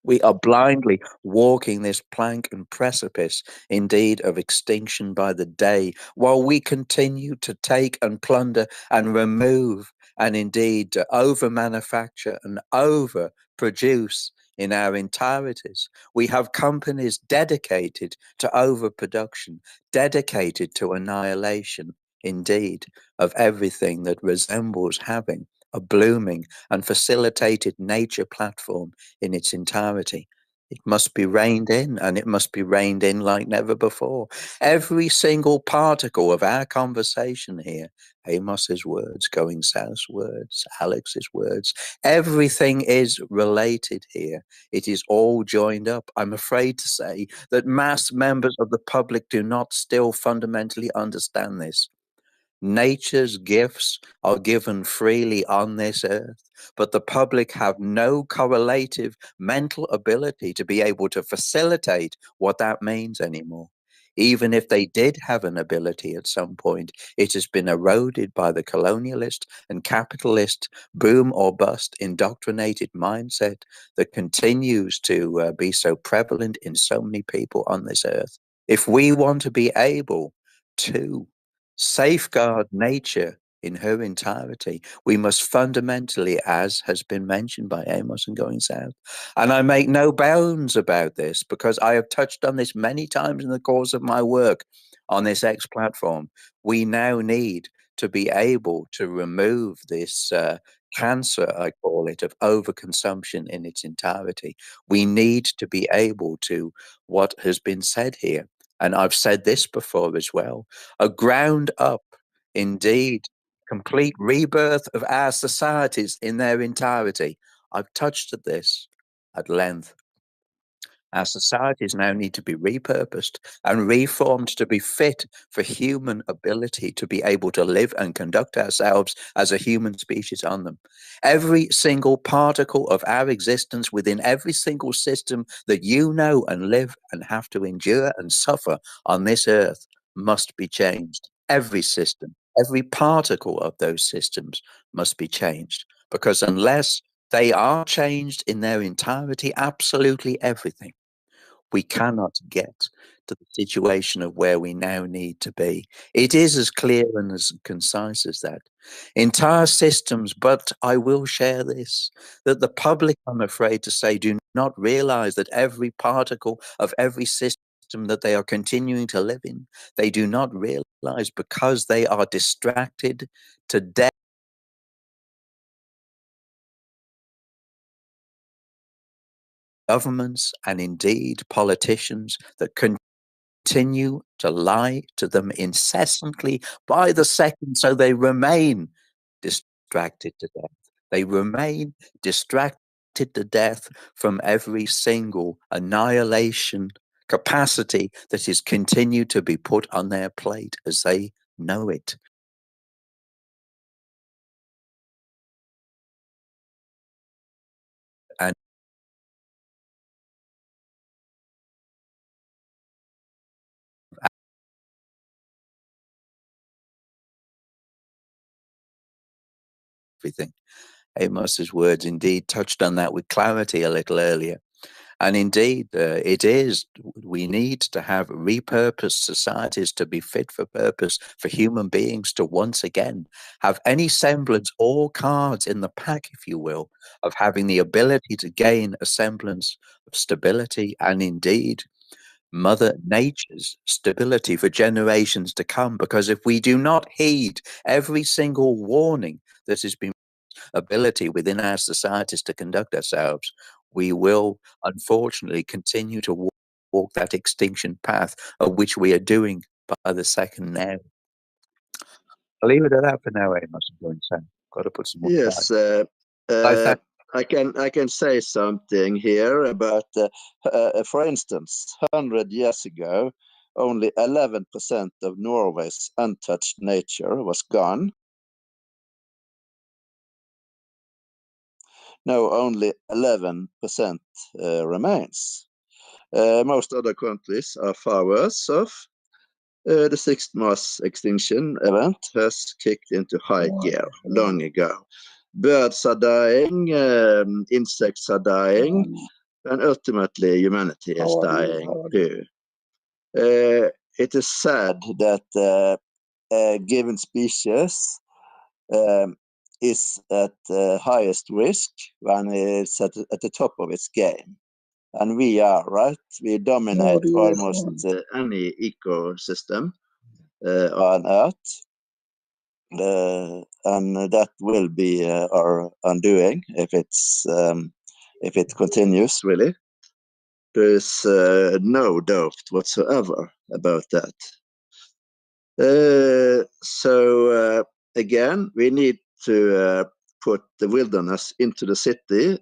We are blindly walking this plank and precipice, indeed, of extinction by the day, while we continue to take and plunder and remove and indeed to over manufacture and over produce in our entireties. We have companies dedicated to overproduction, dedicated to annihilation, indeed, of everything that resembles having a blooming and facilitated nature platform in its entirety. It must be reined in, and it must be reined in like never before. Every single particle of our conversation here, Amos's words, Going South's words, Alex's words, everything is related here. It is all joined up. I'm afraid to say that mass members of the public do not still fundamentally understand this. Nature's gifts are given freely on this earth, but the public have no correlative mental ability to be able to facilitate what that means anymore. Even if they did have an ability at some point, it has been eroded by the colonialist and capitalist boom or bust indoctrinated mindset that continues to be so prevalent in so many people on this earth. If we want to be able to safeguard nature in her entirety, we must fundamentally, as has been mentioned by Amos and Going South, and I make no bounds about this because I have touched on this many times in the course of my work on this X platform, we now need to be able to remove this cancer, I call it, of overconsumption in its entirety. We need to be able to, what has been said here, and I've said this before as well, a ground up, indeed, complete rebirth of our societies in their entirety. I've touched at this at length. Our societies now need to be repurposed and reformed to be fit for human ability to be able to live and conduct ourselves as a human species on them. Every single particle of our existence within every single system that you know and live and have to endure and suffer on this earth must be changed. Every system, every particle of those systems must be changed, because unless they are changed in their entirety, absolutely everything, we cannot get to the situation of where we now need to be. It is as clear and as concise as that. Entire systems, but I will share this, that the public, I'm afraid to say, do not realize that every particle of every system that they are continuing to live in, they do not realize because they are distracted to death. Governments and indeed politicians that continue to lie to them incessantly by the second, so they remain distracted to death. They remain distracted to death from every single annihilation capacity that is continued to be put on their plate as they know it. And everything. Amos's words indeed touched on that with clarity a little earlier. And indeed, it is. We need to have repurposed societies to be fit for purpose, for human beings to once again have any semblance, all cards in the pack, if you will, of having the ability to gain a semblance of stability and indeed Mother Nature's stability for generations to come. Because if we do not heed every single warning that has been ability within our societies to conduct ourselves, we will unfortunately continue to walk that extinction path of which we are doing by the second now. I'll leave it at that for now, Amos. Got to put some more Yes, I can say something here about, for instance, 100 years ago, only 11% of Norway's untouched nature was gone. Now only 11% remains. Most other countries are far worse off. The sixth mass extinction event has kicked into high gear long ago. Birds are dying, insects are dying, and ultimately humanity is dying too. It is sad that a given species is at the highest risk when it's at the top of its game. And we are, right? We dominate almost any ecosystem on Earth. And that will be our undoing if it continues, really. There is no doubt whatsoever about that. So again, we need to put the wilderness into the city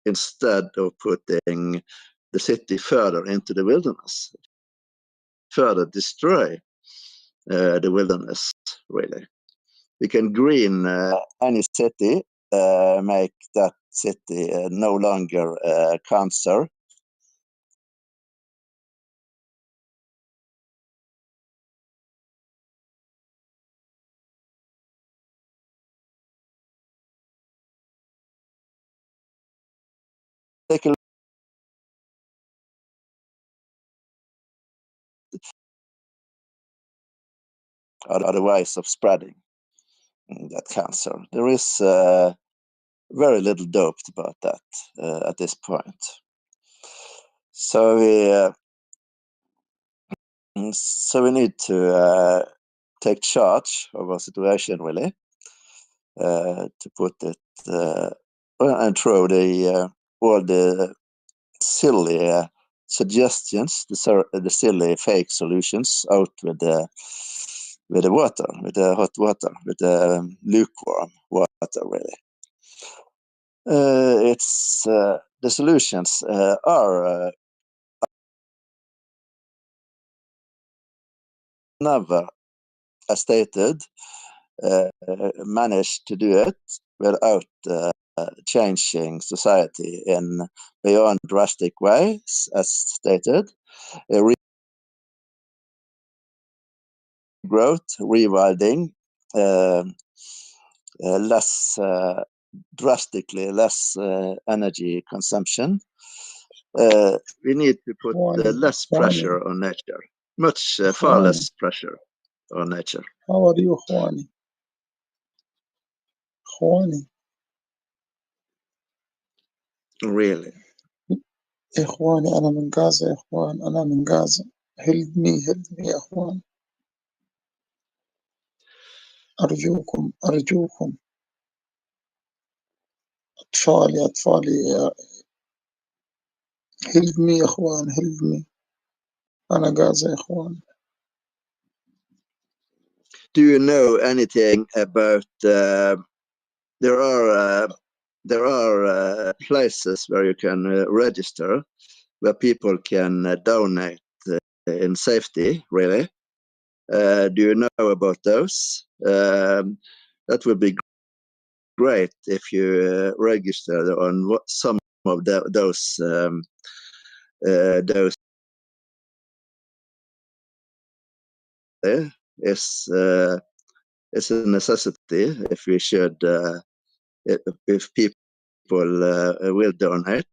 instead of putting the city further into the wilderness, further destroy the wilderness, really. We can green any city, make that city no longer cancer. Take a look at other ways of spreading that cancer. There is very little doubt about that at this point. So we need to take charge of our situation, really, to put it and throw all the silly suggestions, the silly fake solutions out with the water, with the hot water, with the lukewarm water, really. It's the solutions are never, as stated, managed to do it without changing society in beyond drastic ways, as stated. Growth, rewilding, drastically less energy consumption. We need to put less pressure on nature, much far less pressure on nature. How are you, Juani? Juani, Really? يا إخواني أنا من غازة يا إخوان، أنا من غازة. help me يا إخوان، أرجوكم أرجوكم. أطفالي help me يا إخوان، help me. أنا غازة يا إخوان. Do you know anything about there are places where you can register, where people can donate in safety, really? Do you know about those? That would be great if you register on some of those is a necessity if we should if people will donate.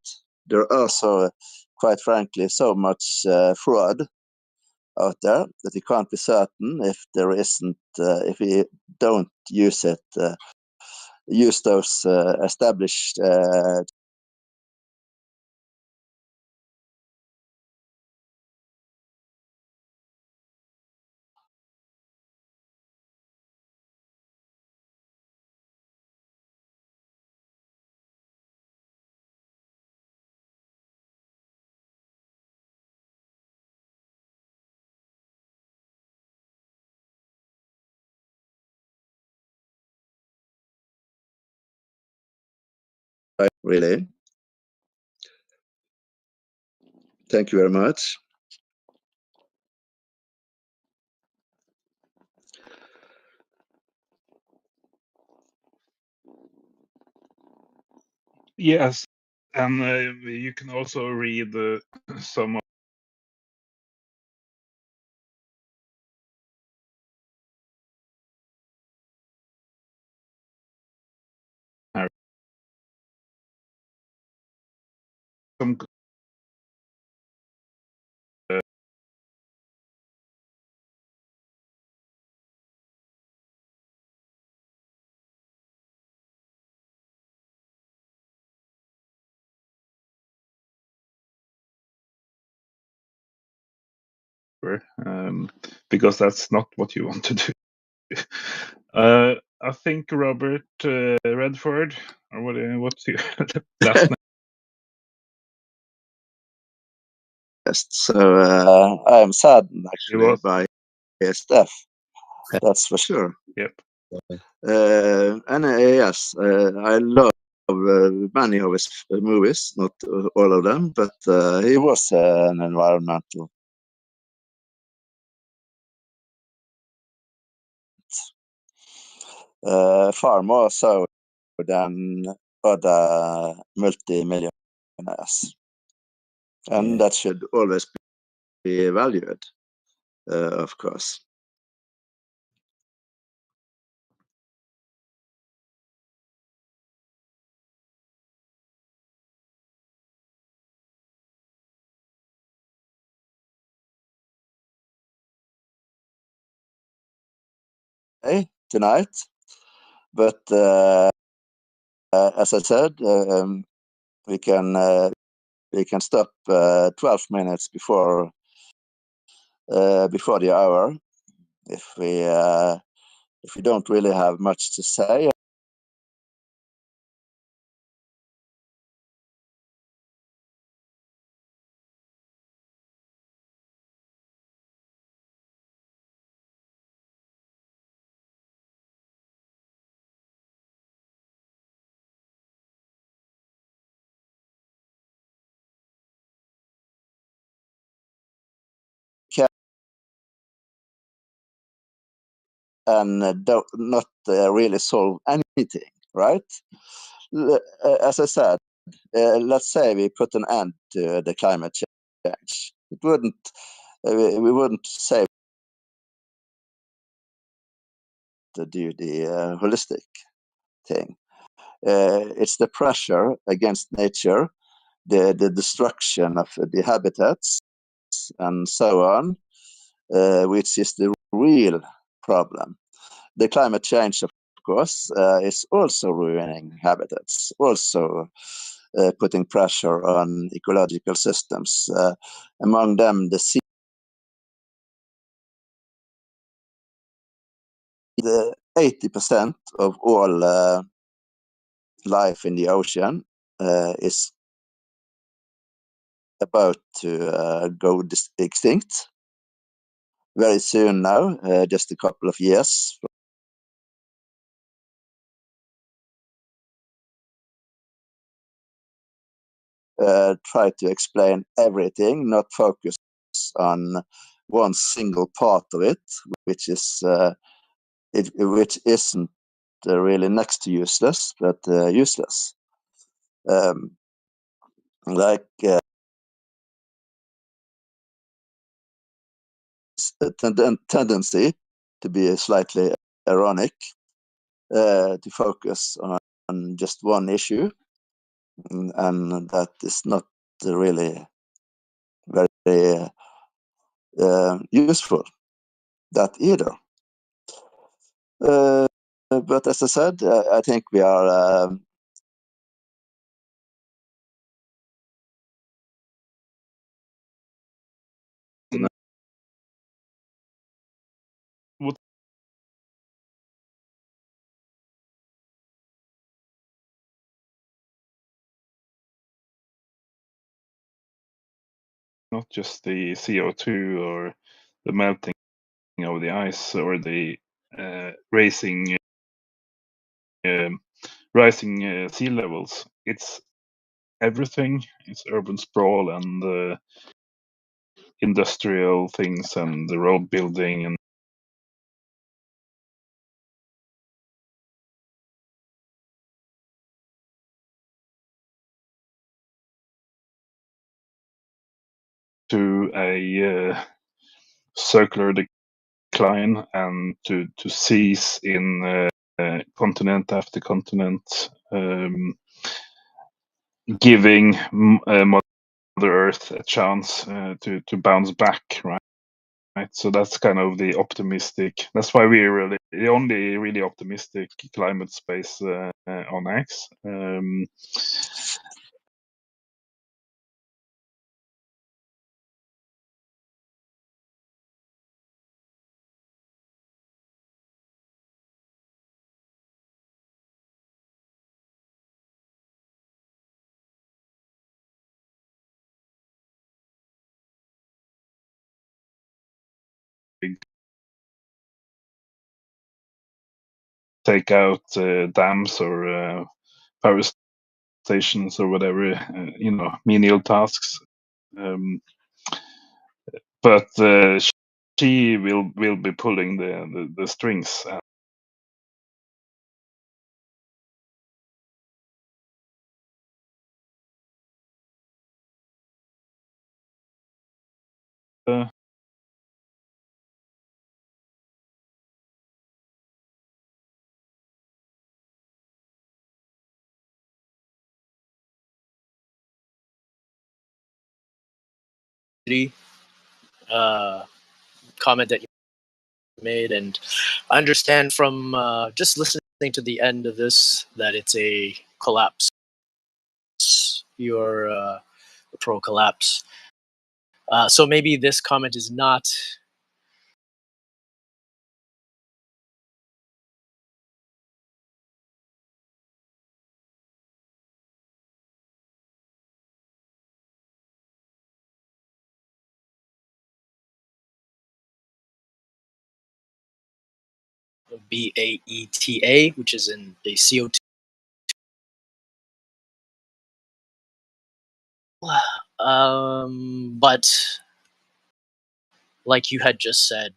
There are also, quite frankly, so much fraud out there that we can't be certain if there isn't if we don't use it use those established really. Thank you very much. Yes, and you can also read some of some because that's not what you want to do. I think Robert Redford, or what's your last name? So I am saddened actually by his death. That's for sure. Yep. And yes, I love many of his movies, not all of them, but he was an environmental. Far more so than other multi-millionaires. And that should always be valued, of course. Tonight, but as I said, we can stop 12 minutes before the hour if we don't really have much to say. And not really solve anything, right? As I said, let's say we put an end to the climate change. It wouldn't. We wouldn't say to do the holistic thing. It's the pressure against nature, the destruction of the habitats, and so on, which is the real problem. The climate change, of course, is also ruining habitats, also putting pressure on ecological systems, among them the sea. The 80% of all life in the ocean is about to go extinct very soon now, just a couple of years. Try to explain everything, not focus on one single part of it, which isn't really next to useless, but useless. Like a tendency to be slightly ironic, to focus on just one issue, and that is not really very useful, that either. But as I said, I think we are not just the CO2 or the melting of the ice or the rising sea levels. It's everything. It's urban sprawl and industrial things and the road building and to a circular decline and to cease in continent after continent, giving Mother Earth a chance to bounce back, right? So that's kind of the optimistic. That's why we're really the only really optimistic climate space on X. take out dams or power stations or whatever, menial tasks. But she will be pulling the strings. Comment that you made, and I understand from just listening to the end of this that it's a collapse. You're pro collapse. So maybe this comment is not BAETA, which is in the CO2. But like you had just said,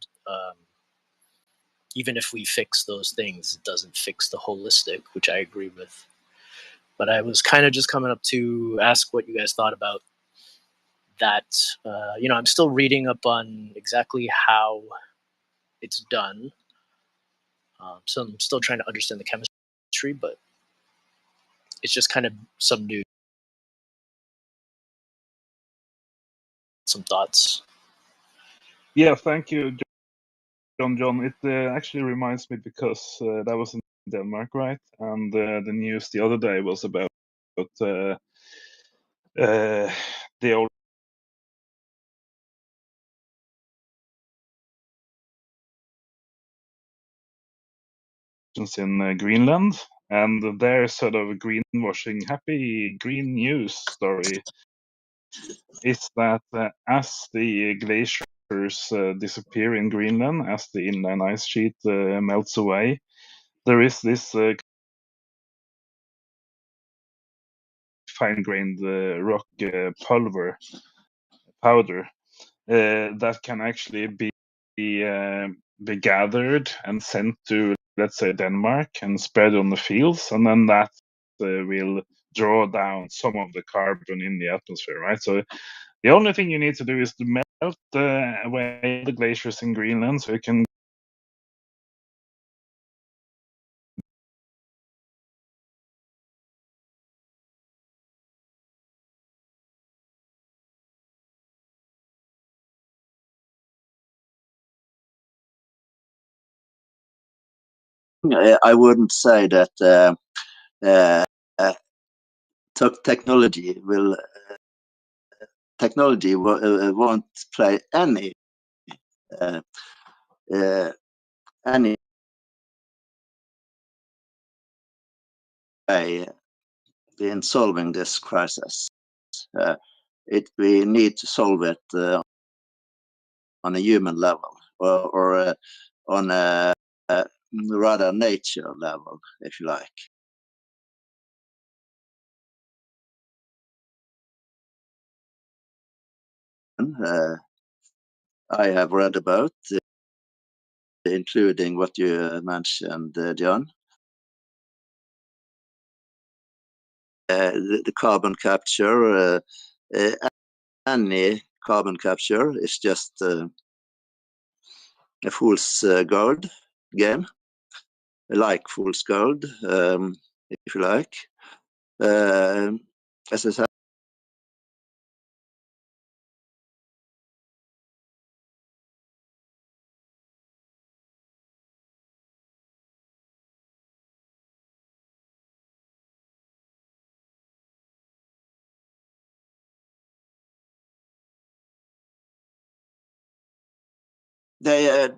even if we fix those things, it doesn't fix the holistic, which I agree with. But I was kind of just coming up to ask what you guys thought about that. I'm still reading up on exactly how it's done. So I'm still trying to understand the chemistry, but it's just kind of some some thoughts. Yeah, thank you, John. It actually reminds me because that was in Denmark, right? And the news the other day was about the old in Greenland, and their sort of greenwashing, happy green news story is that as the glaciers disappear in Greenland, as the inland ice sheet melts away, there is this fine-grained rock powder that can actually be gathered and sent to, let's say, Denmark and spread on the fields, and then that will draw down some of the carbon in the atmosphere, right? So the only thing you need to do is to melt away the glaciers in Greenland, so you can. I wouldn't say that technology won't play any way in solving this crisis. We need to solve it on a human level, or on a rather nature level, if you like. I have read about, including what you mentioned, John. The carbon capture, any carbon capture is just a fool's gold game, like fool's gold, if you like. As I said, they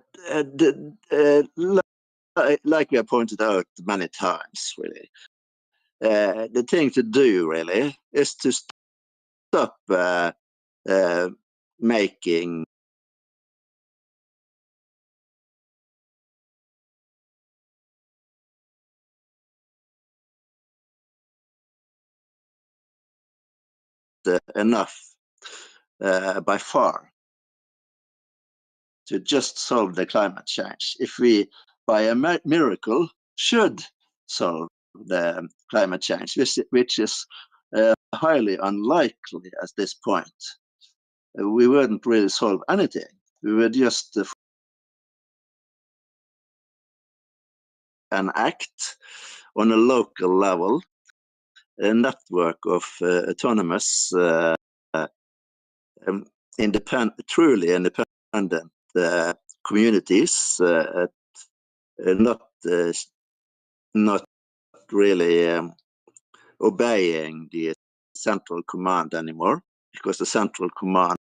like we have pointed out many times, really. The thing to do, really, is to stop making enough by far to just solve the climate change. If we, by a miracle, should solve the climate change, which is highly unlikely at this point, we wouldn't really solve anything. We would just enact on a local level a network of autonomous, truly independent communities, not really obeying the central command anymore, because the central command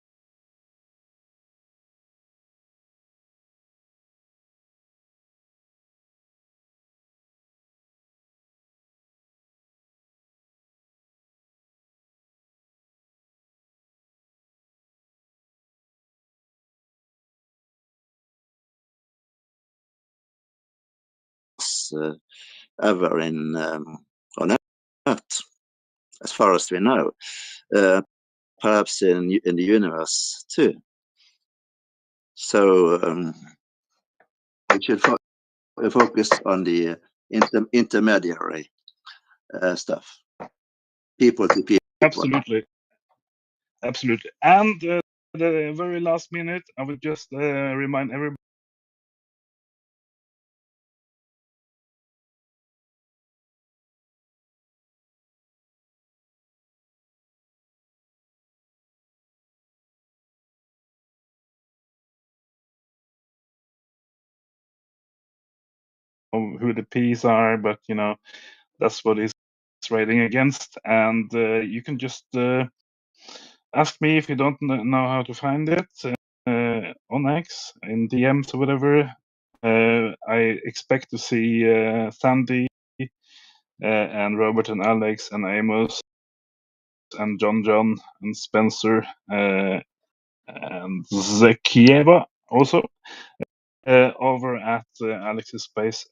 ever on Earth, as far as we know. Perhaps in the universe too. So we should focus on the intermediary stuff, people to people. Absolutely. And the very last minute, I would just remind everybody who the P's are, but that's what he's raiding against. And you can just ask me if you don't know how to find it on X, in DMs or whatever. I expect to see Sandy and Robert and Alex and Amos and John and Spencer and Zekieva also over at Alex's space